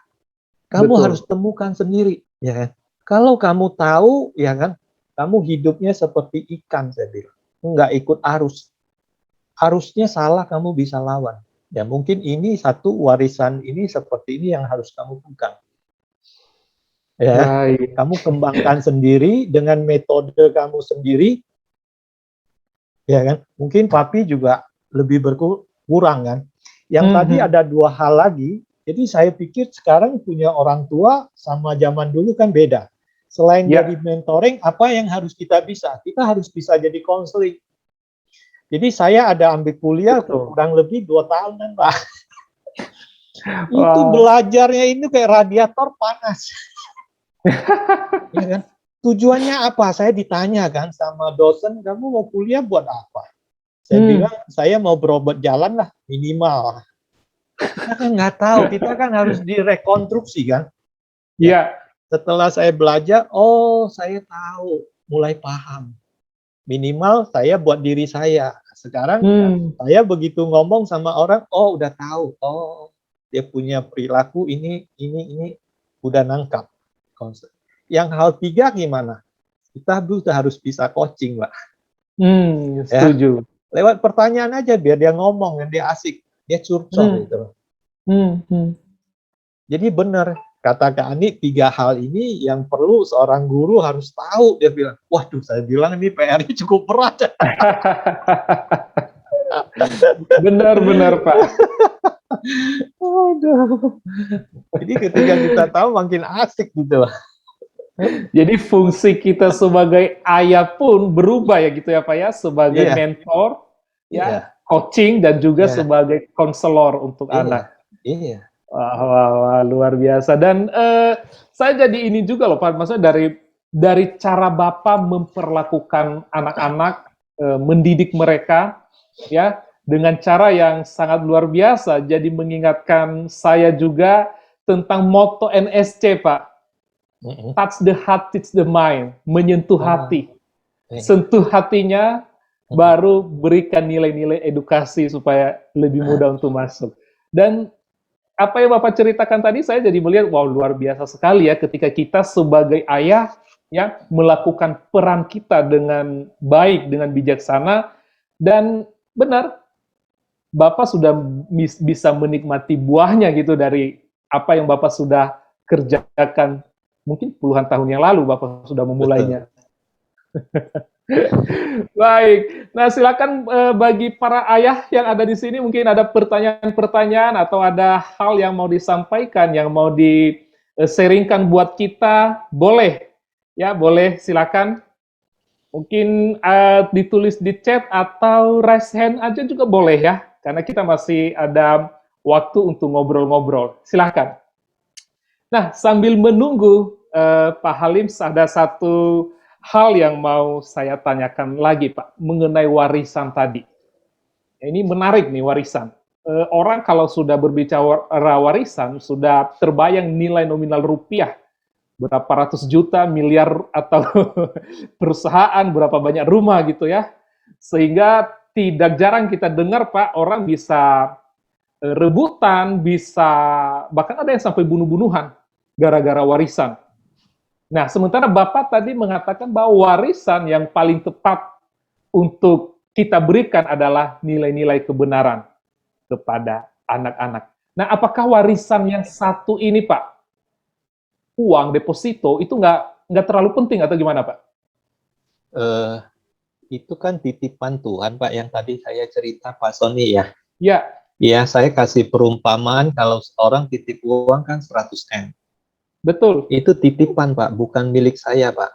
Kamu harus temukan sendiri, ya kan. Kalau kamu tahu, ya kan, kamu hidupnya seperti ikan, saya bilang. Nggak ikut arus. Arusnya salah, kamu bisa lawan. Ya mungkin ini satu warisan ini seperti ini yang harus kamu pegang. Ya, kamu kembangkan sendiri dengan metode kamu sendiri. Ya kan? Mungkin Papi juga lebih berkurang kan. Yang tadi ada 2 hal lagi. Jadi saya pikir sekarang punya orang tua sama zaman dulu kan beda. Selain jadi mentoring, apa yang harus kita bisa? Kita harus bisa jadi konseling. Jadi saya ada ambil kuliah kurang lebih 2 tahunan, Pak. Itu belajarnya itu kayak radiator panas. Ya kan? Tujuannya apa? Saya ditanya kan sama dosen, kamu mau kuliah buat apa? Saya bilang, saya mau berobat jalan lah, minimal. Kita kan nggak tahu, kita kan harus direkonstruksi kan. Iya. Setelah saya belajar, saya tahu mulai paham. Minimal saya buat diri saya. Sekarang saya begitu ngomong sama orang, oh udah tahu, oh dia punya perilaku ini, udah nangkap konsep. Yang hal 3 gimana? Kita harus bisa coaching, Mbak. Setuju. Ya? Lewat pertanyaan aja biar dia ngomong, dia asik, dia curcol gitu. Jadi benar kata Kak Ani, 3 hal ini yang perlu seorang guru harus tahu. Dia bilang, waduh saya bilang ini PR-nya cukup berat. Benar Pak. Aduh. Jadi ketika kita tahu makin asik gitu. Jadi fungsi kita sebagai ayah pun berubah ya gitu ya Pak ya, sebagai mentor, ya, coaching dan juga sebagai konselor untuk anak. Iya. Wah, luar biasa. Dan saya jadi ini juga loh Pak, maksudnya dari cara Bapak memperlakukan anak-anak, mendidik mereka, ya, dengan cara yang sangat luar biasa. Jadi mengingatkan saya juga tentang moto NSC Pak. Touch the heart, teach the mind. Menyentuh hati. Sentuh hatinya, baru berikan nilai-nilai edukasi supaya lebih mudah untuk masuk. Dan apa yang Bapak ceritakan tadi, saya jadi melihat, wow, luar biasa sekali ya ketika kita sebagai ayah ya melakukan peran kita dengan baik, dengan bijaksana, dan benar, Bapak sudah bisa menikmati buahnya gitu dari apa yang Bapak sudah kerjakan mungkin puluhan tahun yang lalu Bapak sudah memulainya. Baik, nah silakan bagi para ayah yang ada di sini mungkin ada pertanyaan-pertanyaan atau ada hal yang mau disampaikan, yang mau di-sharingkan buat kita, boleh ya, boleh silakan. Mungkin ditulis di chat atau raise hand aja juga boleh ya, karena kita masih ada waktu untuk ngobrol-ngobrol. Silakan. Nah, sambil menunggu Pak Halim, ada satu hal yang mau saya tanyakan lagi, Pak, mengenai warisan tadi. Ini menarik nih, warisan. Orang kalau sudah berbicara warisan, sudah terbayang nilai nominal rupiah, berapa ratus juta, miliar, atau perusahaan, berapa banyak rumah gitu ya. Sehingga tidak jarang kita dengar, Pak, orang bisa rebutan, bisa, bahkan ada yang sampai bunuh-bunuhan, gara-gara warisan. Nah, sementara Bapak tadi mengatakan bahwa warisan yang paling tepat untuk kita berikan adalah nilai-nilai kebenaran kepada anak-anak. Nah, apakah warisan yang satu ini, Pak, uang deposito, itu nggak terlalu penting atau gimana, Pak? Itu kan titipan Tuhan, Pak, yang tadi saya cerita, Pak Sony ya. Ya. Ya, saya kasih perumpamaan kalau orang titip uang kan 100M. Betul. Itu titipan, Pak, bukan milik saya, Pak.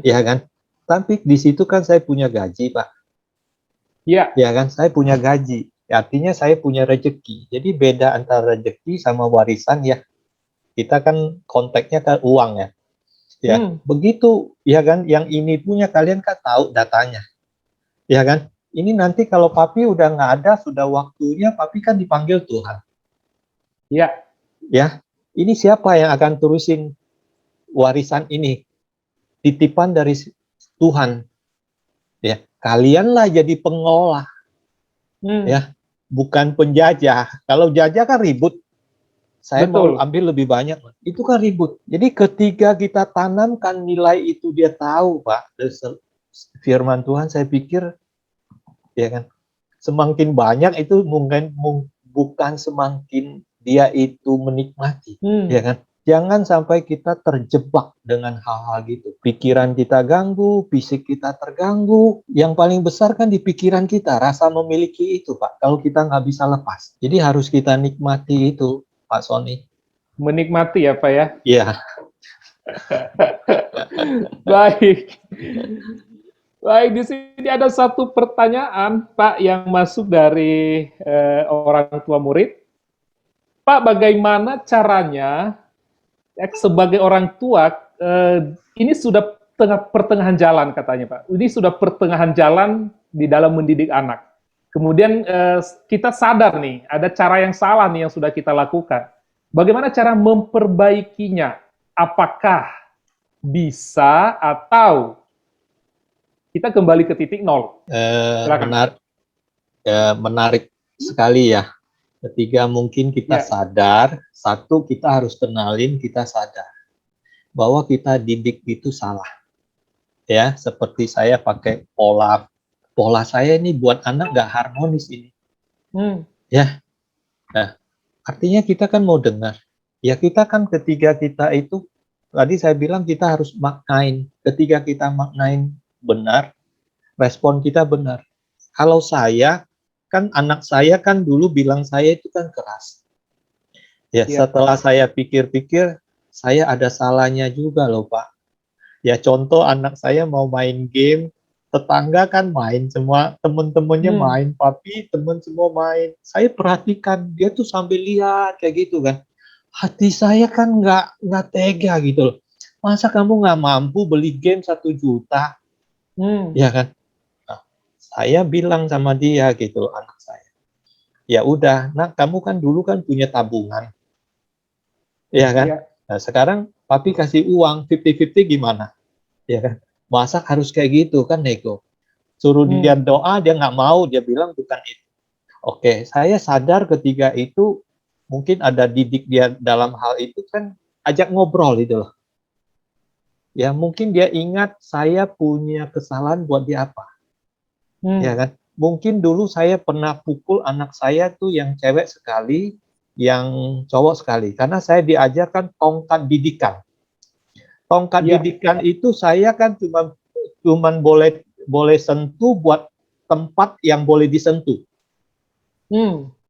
Ya kan? Tapi di situ kan saya punya gaji, Pak. Ya. Ya kan? Saya punya gaji. Artinya saya punya rezeki. Jadi beda antara rezeki sama warisan ya. Kita kan konteksnya kan uang ya. Ya, begitu ya kan? Yang ini punya kalian kan tahu datanya. Ya kan? Ini nanti kalau papi udah nggak ada, sudah waktunya papi kan dipanggil Tuhan. Ya. Ya. Ini siapa yang akan terusin warisan ini? Titipan dari Tuhan. Ya, kalianlah jadi pengelola. Ya, bukan penjajah. Kalau jajah kan ribut. Saya mau ambil lebih banyak. Itu kan ribut. Jadi ketika kita tanamkan nilai itu dia tahu, Pak. Firman Tuhan saya pikir ya kan. Semakin banyak itu mungkin bukan semakin dia itu menikmati, ya kan? Jangan sampai kita terjebak dengan hal-hal gitu. Pikiran kita ganggu, fisik kita terganggu. Yang paling besar kan di pikiran kita, rasa memiliki itu, Pak. Kalau kita nggak bisa lepas. Jadi harus kita nikmati itu, Pak Sony. Menikmati ya, Pak ya? Iya. Baik. Baik, di sini ada satu pertanyaan, Pak, yang masuk dari orang tua murid. Pak, bagaimana caranya ya, sebagai orang tua, ini sudah pertengahan jalan katanya Pak, ini sudah pertengahan jalan di dalam mendidik anak. Kemudian kita sadar nih, ada cara yang salah nih yang sudah kita lakukan. Bagaimana cara memperbaikinya? Apakah bisa atau kita kembali ke titik nol? Silakan. Menarik sekali ya. Ketiga, mungkin kita sadar, satu, kita harus kenalin kita sadar bahwa kita didik itu salah. Ya, seperti saya pakai pola saya ini buat anak nggak harmonis ini. Ya, nah, artinya kita kan mau dengar. Ya, kita kan ketika kita itu, tadi saya bilang kita harus maknain. Ketika kita maknain benar, respon kita benar. Kalau saya, kan anak saya kan dulu bilang saya itu kan keras. Ya, setelah saya pikir-pikir, saya ada salahnya juga loh Pak. Ya contoh anak saya mau main game, tetangga kan main semua, temen-temennya main, papi, temen semua main. Saya perhatikan, dia tuh sambil lihat kayak gitu kan. Hati saya kan nggak tega gitu loh. Masa kamu nggak mampu beli game 1 juta? Ya kan? Nah, saya bilang sama dia gitu loh, anak saya. Ya udah, nah kamu kan dulu kan punya tabungan. Ya kan? Nah, sekarang papi kasih uang 50-50 gimana? Ya kan? Masa harus kayak gitu kan nego? Suruh dia doa, dia nggak mau, dia bilang bukan itu. Oke, saya sadar ketika itu mungkin ada didik dia dalam hal itu kan, ajak ngobrol itu loh. Ya mungkin dia ingat saya punya kesalahan buat dia apa. Ya kan? Mungkin dulu saya pernah pukul anak saya tuh yang cewek sekali, yang cowok sekali, karena saya diajarkan tongkat didikan. Tongkat didikan itu saya kan cuman boleh sentuh buat tempat yang boleh disentuh.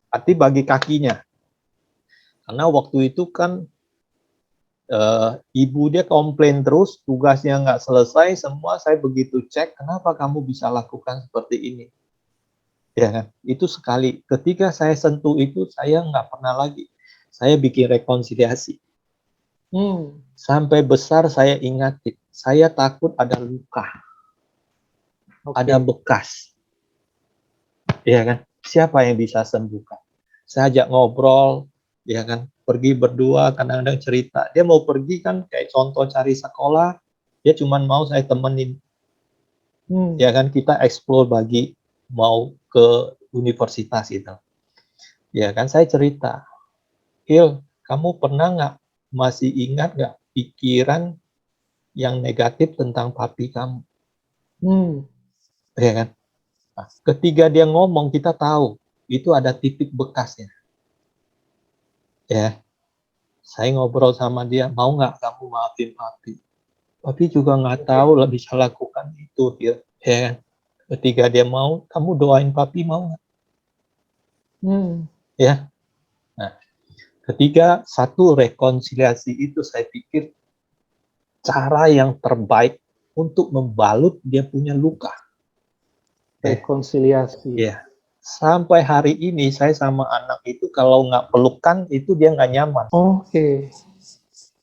Arti bagi kakinya. Karena waktu itu kan ibu dia komplain terus, tugasnya nggak selesai, semua saya begitu cek, kenapa kamu bisa lakukan seperti ini? Ya kan? Itu sekali. Ketika saya sentuh itu, saya nggak pernah lagi. Saya bikin rekonsiliasi. Sampai besar saya ingatin, saya takut ada luka, ada bekas. Ya kan? Siapa yang bisa sembuhkan? Saya ajak ngobrol, ya kan? Pergi berdua, kadang-kadang cerita. Dia mau pergi kan, kayak contoh cari sekolah, dia cuma mau saya temenin. Ya kan? Kita explore bagi mau ke universitas itu. Ya kan? Saya cerita, Hil, kamu pernah nggak, masih ingat nggak pikiran yang negatif tentang papi kamu? Ya kan? Nah, ketika dia ngomong, kita tahu itu ada titik bekasnya. Ya, saya ngobrol sama dia, mau nggak kamu maafin papi? Papi juga nggak tahu lah bisa lakukan itu, ya kan? Ketika dia mau, kamu doain papi, mau nggak? Ya. Nah, ketiga, satu rekonsiliasi itu saya pikir cara yang terbaik untuk membalut dia punya luka. Rekonsiliasi. Ya. Sampai hari ini saya sama anak itu kalau nggak pelukan itu dia nggak nyaman.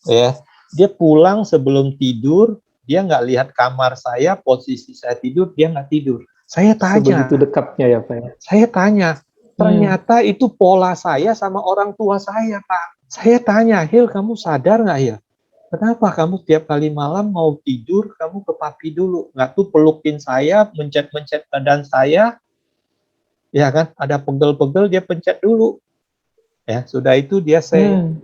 Ya, dia pulang sebelum tidur, dia nggak lihat kamar saya, posisi saya tidur, dia nggak tidur. Saya tanya. Sebegitu dekatnya ya Pak ya? Saya tanya. Ternyata itu pola saya sama orang tua saya, Pak. Saya tanya, Hil, kamu sadar nggak ya? Kenapa kamu tiap kali malam mau tidur, kamu ke papi dulu? Nggak tuh pelukin saya, mencet-mencet badan saya, ya kan? Ada pegel-pegel, dia pencet dulu. Ya, sudah itu dia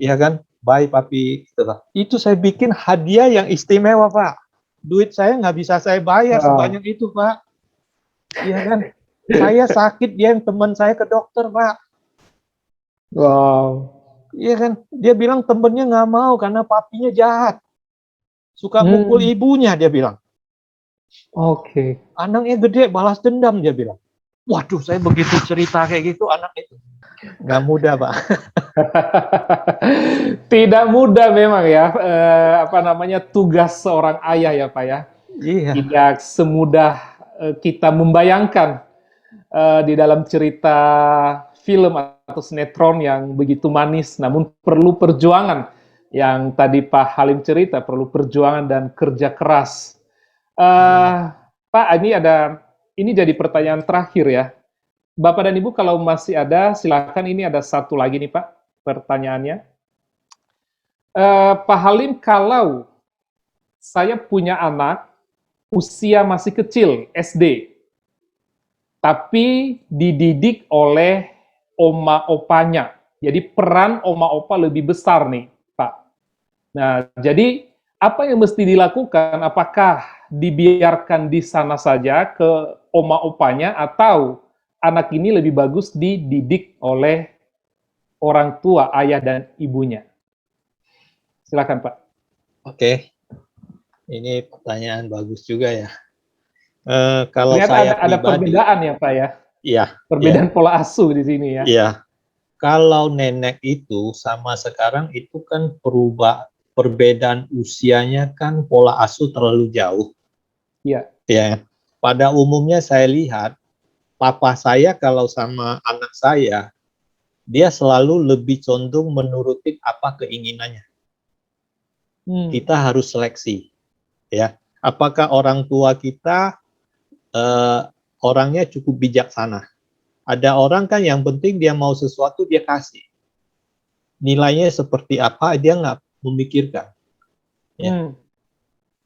ya kan? Bye papi. Itu saya bikin hadiah yang istimewa, Pak. Duit saya nggak bisa saya bayar sebanyak itu, Pak. Iya kan? Saya sakit, dia yang teman saya ke dokter, Pak. Wow. Iya kan? Dia bilang temennya nggak mau karena papinya jahat. Suka mukul ibunya, dia bilang. Anaknya gede, balas dendam, dia bilang. Waduh, saya begitu cerita kayak gitu, anak itu. Nggak mudah, Pak. Tidak mudah memang ya, tugas seorang ayah ya Pak ya. Tidak semudah kita membayangkan di dalam cerita film atau sinetron yang begitu manis, namun perlu perjuangan. Yang tadi Pak Halim cerita, perlu perjuangan dan kerja keras. Pak, ini jadi pertanyaan terakhir ya. Bapak dan Ibu kalau masih ada, silakan, ini ada satu lagi nih Pak, pertanyaannya. Pak Halim, kalau saya punya anak usia masih kecil, SD, tapi dididik oleh oma opanya. Jadi peran oma opa lebih besar nih, Pak. Nah, jadi apa yang mesti dilakukan? Apakah dibiarkan di sana saja ke oma opanya atau anak ini lebih bagus dididik oleh orang tua, ayah dan ibunya? Silakan, Pak. Oke, ini pertanyaan bagus juga ya. Kalau Ternyata saya ada pribadi, perbedaan ya, Pak ya? iya, Perbedaan pola asuh di sini ya? iya. Kalau nenek itu sama sekarang itu kan perbedaan usianya kan pola asuh terlalu jauh. Iya. Ya, pada umumnya saya lihat papa saya kalau sama anak saya, dia selalu lebih condong menuruti apa keinginannya. Kita harus seleksi, ya. Apakah orang tua kita orangnya cukup bijaksana? Ada orang kan yang penting dia mau sesuatu dia kasih. Nilainya seperti apa dia nggak memikirkan. Ya.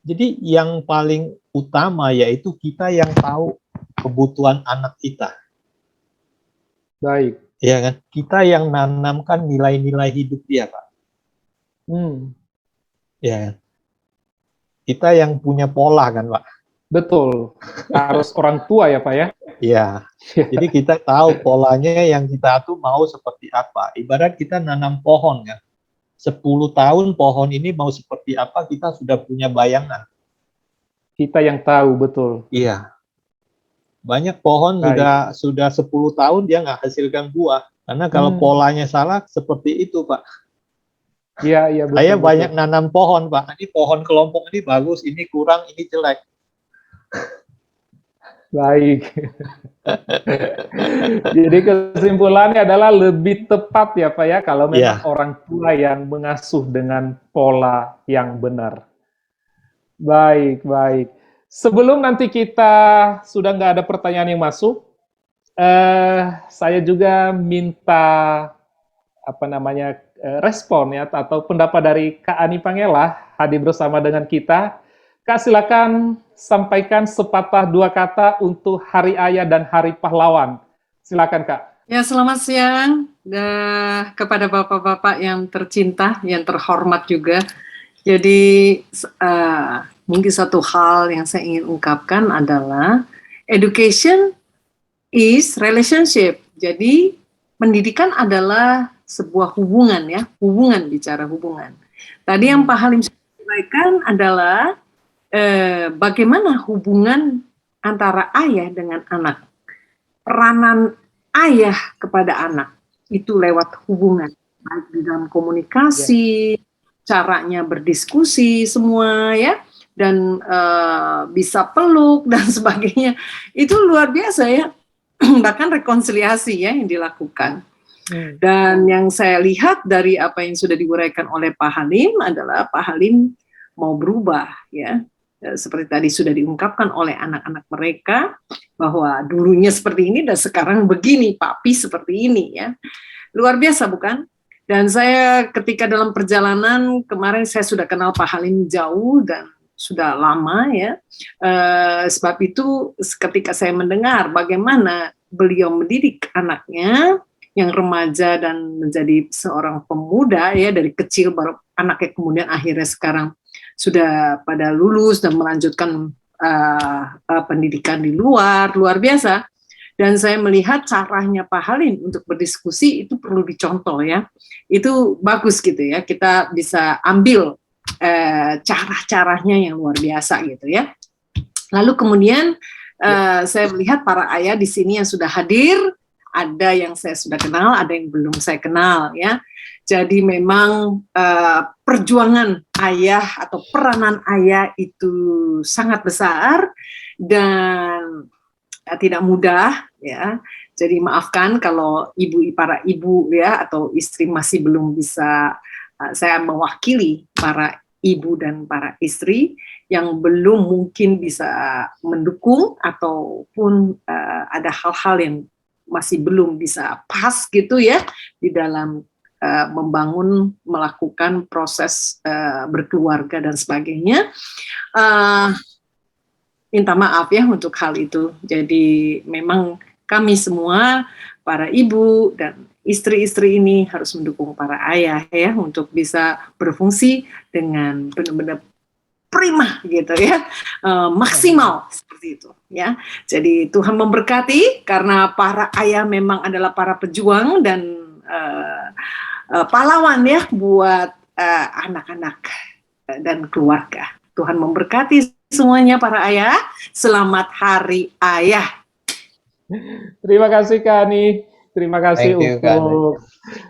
Jadi yang paling utama yaitu kita yang tahu kebutuhan anak kita. Baik. Ya kan? Kita yang nanamkan nilai-nilai hidup dia, Pak. Ya. Kita yang punya pola kan, Pak. Betul. Harus orang tua ya, Pak ya? Iya. Jadi kita tahu polanya yang kita tuh mau seperti apa. Ibarat kita nanam pohon kan. 10 tahun pohon ini mau seperti apa kita sudah punya bayangan. Kita yang tahu, betul. Iya. Banyak pohon sudah 10 tahun dia nggak hasilkan buah. Karena kalau polanya salah seperti itu, Pak. Iya, iya, betul. Saya banyak nanam pohon, Pak. Ini pohon kelompok ini bagus, ini kurang, ini jelek. Baik. Jadi kesimpulannya adalah lebih tepat ya Pak ya, kalau memang orang tua yang mengasuh dengan pola yang benar. Baik, baik. Sebelum nanti kita sudah nggak ada pertanyaan yang masuk, saya juga minta respon ya atau pendapat dari Kak Ani Pangela hadir bersama dengan kita. Kak, silakan sampaikan sepatah dua kata untuk Hari Ayah dan Hari Pahlawan. Silakan, Kak. Ya, selamat siang kepada bapak-bapak yang tercinta, yang terhormat juga. Jadi mungkin satu hal yang saya ingin ungkapkan adalah education is relationship. Jadi pendidikan adalah sebuah hubungan ya, bicara hubungan. Tadi yang Pak Halim sampaikan adalah bagaimana hubungan antara ayah dengan anak. Peranan ayah kepada anak itu lewat hubungan, baik di dalam komunikasi, caranya berdiskusi semua ya, dan bisa peluk dan sebagainya. Itu luar biasa ya, bahkan rekonsiliasi ya yang dilakukan. Dan yang saya lihat dari apa yang sudah diuraikan oleh Pak Halim adalah Pak Halim mau berubah ya. Seperti tadi sudah diungkapkan oleh anak-anak mereka bahwa dulunya seperti ini dan sekarang begini, papi seperti ini ya. Luar biasa bukan? Dan saya ketika dalam perjalanan kemarin saya sudah kenal Pak Halim jauh dan sudah lama ya. Sebab itu ketika saya mendengar bagaimana beliau mendidik anaknya yang remaja dan menjadi seorang pemuda ya, dari kecil baru anaknya kemudian akhirnya sekarang sudah pada lulus dan melanjutkan pendidikan di luar biasa. Dan saya melihat caranya Pak Halim untuk berdiskusi itu perlu dicontoh ya, itu bagus gitu ya, kita bisa ambil cara-caranya yang luar biasa gitu ya. Lalu kemudian saya melihat para ayah di sini yang sudah hadir, ada yang saya sudah kenal, ada yang belum saya kenal ya. Jadi memang perjuangan ayah atau peranan ayah itu sangat besar dan tidak mudah ya. Jadi maafkan kalau para ibu ya atau istri masih belum bisa, saya mewakili para ibu dan para istri yang belum mungkin bisa mendukung ataupun ada hal-hal yang masih belum bisa pas gitu ya di dalam membangun, melakukan proses berkeluarga dan sebagainya. Minta maaf ya untuk hal itu. Jadi memang kami semua, para ibu dan istri-istri ini harus mendukung para ayah ya untuk bisa berfungsi dengan benar-benar prima gitu ya, maksimal seperti itu ya. Jadi Tuhan memberkati karena para ayah memang adalah para pejuang dan pahlawan ya buat anak-anak dan keluarga. Tuhan memberkati semuanya para ayah. Selamat Hari Ayah. Terima kasih Kak Ani. Terima kasih Thank you, untuk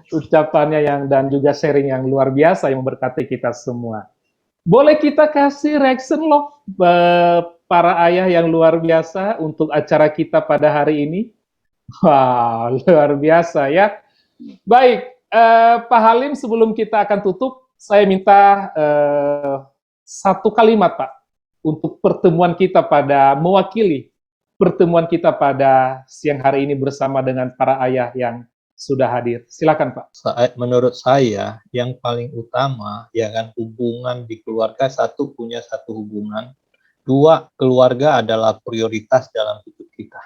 ucapannya dan juga sharing yang luar biasa yang memberkati kita semua. Boleh kita kasih reaction loh para ayah yang luar biasa untuk acara kita pada hari ini? Wow, luar biasa ya. Baik, Pak Halim, sebelum kita akan tutup, saya minta satu kalimat Pak untuk pertemuan kita mewakili pertemuan kita pada siang hari ini bersama dengan para ayah yang sudah hadir. Silakan Pak. Menurut saya yang paling utama ya kan, hubungan di keluarga, satu, punya satu hubungan, dua, keluarga adalah prioritas dalam hidup kita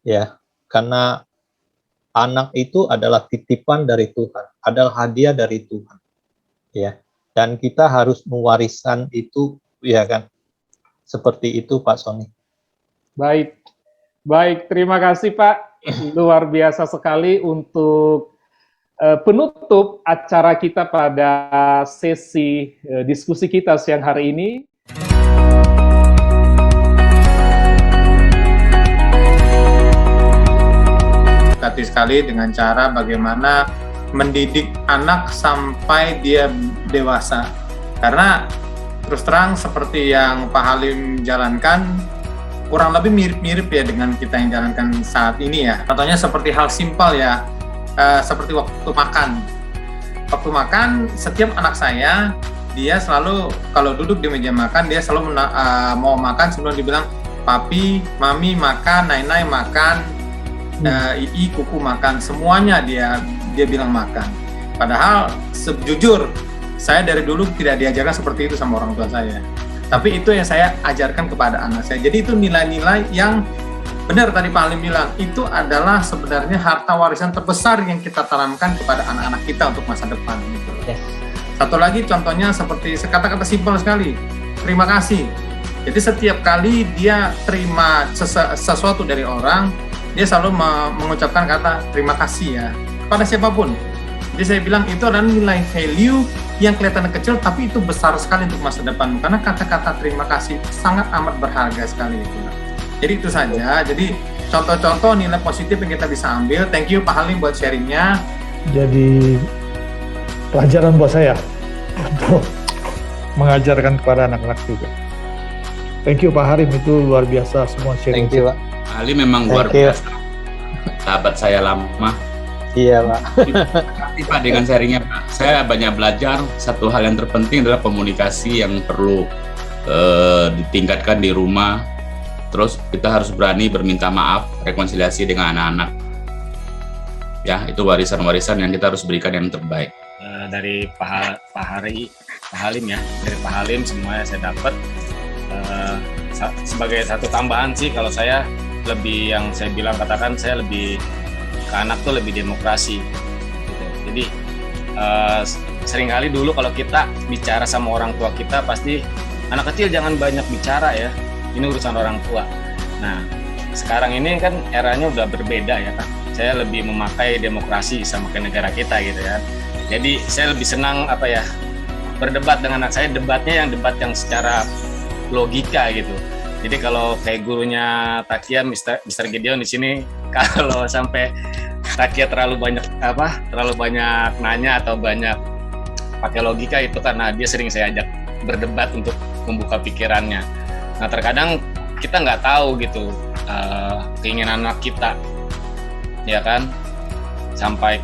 ya, karena anak itu adalah titipan dari Tuhan, adalah hadiah dari Tuhan ya, dan kita harus mewariskan itu ya kan, seperti itu Pak Sony. Baik, terima kasih Pak. Luar biasa sekali untuk penutup acara kita pada sesi diskusi kita siang hari ini. Berkati sekali dengan cara bagaimana mendidik anak sampai dia dewasa. Karena terus terang seperti yang Pak Halim jalankan, kurang lebih mirip-mirip ya dengan kita yang jalankan saat ini ya. Contohnya seperti hal simpel ya, seperti waktu makan. Waktu makan, setiap anak saya, dia selalu kalau duduk di meja makan, dia selalu mau makan sebelum dibilang, papi, mami makan, nai makan, ii, kuku makan, semuanya dia bilang makan. Padahal sejujur, saya dari dulu tidak diajarkan seperti itu sama orang tua saya. Tapi itu yang saya ajarkan kepada anak saya. Jadi itu nilai-nilai yang benar tadi Pak Halim bilang, itu adalah sebenarnya harta warisan terbesar yang kita tanamkan kepada anak-anak kita untuk masa depan. Gitu. Yes. Satu lagi contohnya seperti kata-kata simpel sekali, terima kasih. Jadi setiap kali dia terima sesuatu dari orang, dia selalu mengucapkan kata terima kasih ya, kepada siapapun. Jadi saya bilang itu adalah nilai value yang kelihatan kecil, tapi itu besar sekali untuk masa depan. Karena kata-kata terima kasih sangat amat berharga sekali. Jadi itu saja. Jadi contoh-contoh nilai positif yang kita bisa ambil. Thank you Pak Halim buat sharingnya. Jadi pelajaran buat saya untuk mengajarkan kepada anak-anak juga. Thank you Pak Halim, itu luar biasa semua sharing. Thank you Pak. Halim memang luar biasa. Sahabat saya lama. Iya Pak. Tapi Pak dengan sharingnya Pak, saya banyak belajar. Satu hal yang terpenting adalah komunikasi yang perlu ditingkatkan di rumah. Terus kita harus berani berminta maaf, rekonsiliasi dengan anak-anak. Ya, itu warisan-warisan yang kita harus berikan yang terbaik. Dari Pak Halim ya, dari Pak Halim semuanya saya dapat. Sebagai satu tambahan sih, kalau saya lebih yang saya bilang katakan saya lebih ke anak tuh lebih demokrasi gitu. Jadi seringkali dulu kalau kita bicara sama orang tua kita, pasti anak kecil jangan banyak bicara ya, ini urusan orang tua. Nah sekarang ini kan eranya udah berbeda ya kan, saya lebih memakai demokrasi sama ke negara kita gitu ya. Jadi saya lebih senang berdebat dengan anak saya, debatnya yang debat yang secara logika gitu. Jadi kalau kayak gurunya Takia, Mr. Gideon di sini, kalau sampai Takia terlalu banyak nanya atau banyak pakai logika, itu karena dia sering saya ajak berdebat untuk membuka pikirannya. Nah terkadang kita nggak tahu gitu keinginan anak kita, ya kan? Sampai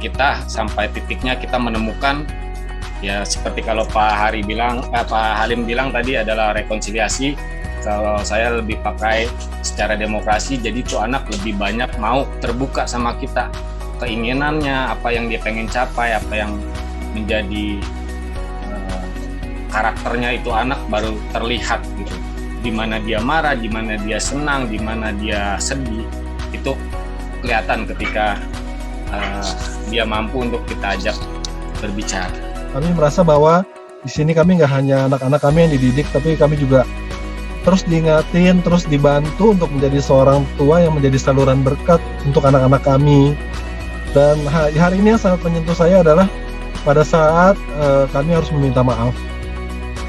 titiknya kita menemukan ya seperti kalau Pak Halim bilang tadi adalah rekonsiliasi. Kalau saya lebih pakai secara demokrasi, jadi tuh anak lebih banyak mau terbuka sama kita. keinginannya, apa yang dia pengen capai, apa yang menjadi karakternya itu anak baru terlihat gitu. Di mana dia marah, di mana dia senang, di mana dia sedih, itu kelihatan ketika dia mampu untuk kita ajak berbicara. Kami merasa bahwa di sini kami nggak hanya anak-anak kami yang dididik, tapi kami juga terus diingatin, terus dibantu untuk menjadi seorang tua yang menjadi saluran berkat untuk anak-anak kami. Dan hari ini yang sangat menyentuh saya adalah pada saat kami harus meminta maaf.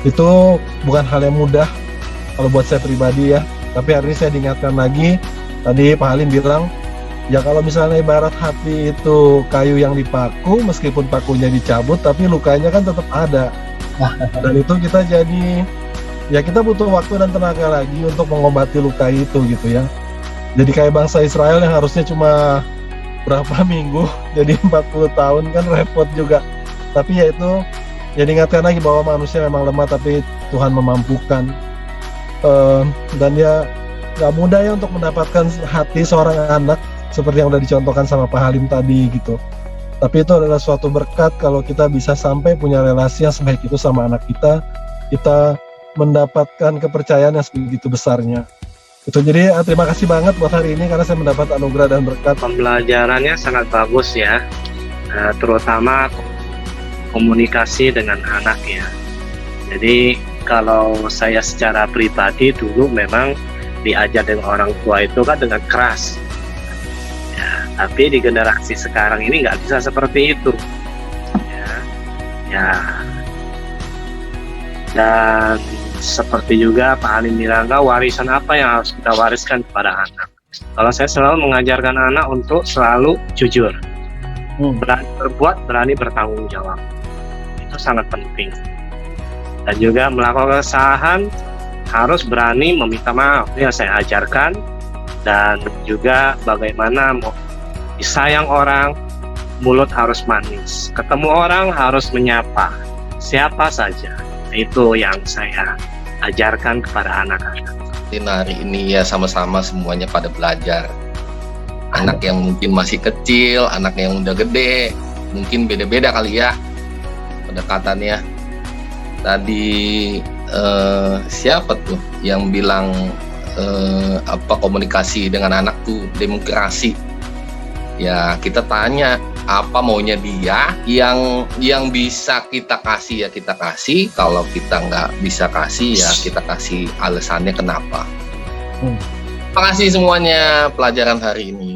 Itu bukan hal yang mudah kalau buat saya pribadi ya. Tapi hari ini saya diingatkan lagi, tadi Pak Halim bilang, ya kalau misalnya ibarat hati itu kayu yang dipaku, meskipun pakunya dicabut, tapi lukanya kan tetap ada. Dan itu kita jadi, ya kita butuh waktu dan tenaga lagi untuk mengobati luka itu gitu ya. Jadi kayak bangsa Israel yang harusnya cuma berapa minggu, jadi 40 tahun kan repot juga. Tapi ya itu, ya diingatkan lagi bahwa manusia memang lemah, tapi Tuhan memampukan. Dan ya gak mudah ya untuk mendapatkan hati seorang anak, seperti yang udah dicontohkan sama Pak Halim tadi gitu. Tapi itu adalah suatu berkat kalau kita bisa sampai punya relasi yang sebaik itu sama anak kita, kita mendapatkan kepercayaan yang sebegitu besarnya. Itu jadi terima kasih banget buat hari ini karena saya mendapat anugerah dan berkat. Pembelajarannya sangat bagus ya, terutama komunikasi dengan anak ya. Jadi kalau saya secara pribadi dulu memang diajar dengan orang tua itu kan dengan keras. Ya, tapi di generasi sekarang ini nggak bisa seperti itu. Ya. Dan seperti juga Pak Halim bilang, warisan apa yang harus kita wariskan kepada anak. Kalau saya selalu mengajarkan anak untuk selalu jujur, berani berbuat, berani bertanggung jawab. Itu sangat penting. Dan juga melakukan kesalahan harus berani meminta maaf. Ini yang saya ajarkan. Dan juga bagaimana mau disayang orang, mulut harus manis. Ketemu orang harus menyapa, siapa saja. Itu yang saya ajarkan kepada anak-anak. Hari ini ya sama-sama semuanya pada belajar. Anak yang mungkin masih kecil, anak yang udah gede, mungkin beda-beda kali ya pendekatannya. Tadi siapa tuh yang bilang komunikasi dengan anak tuh demokrasi? Ya kita tanya apa maunya dia, yang bisa kita kasih ya kita kasih, kalau kita nggak bisa kasih ya kita kasih alasannya kenapa. Terima kasih semuanya pelajaran hari ini.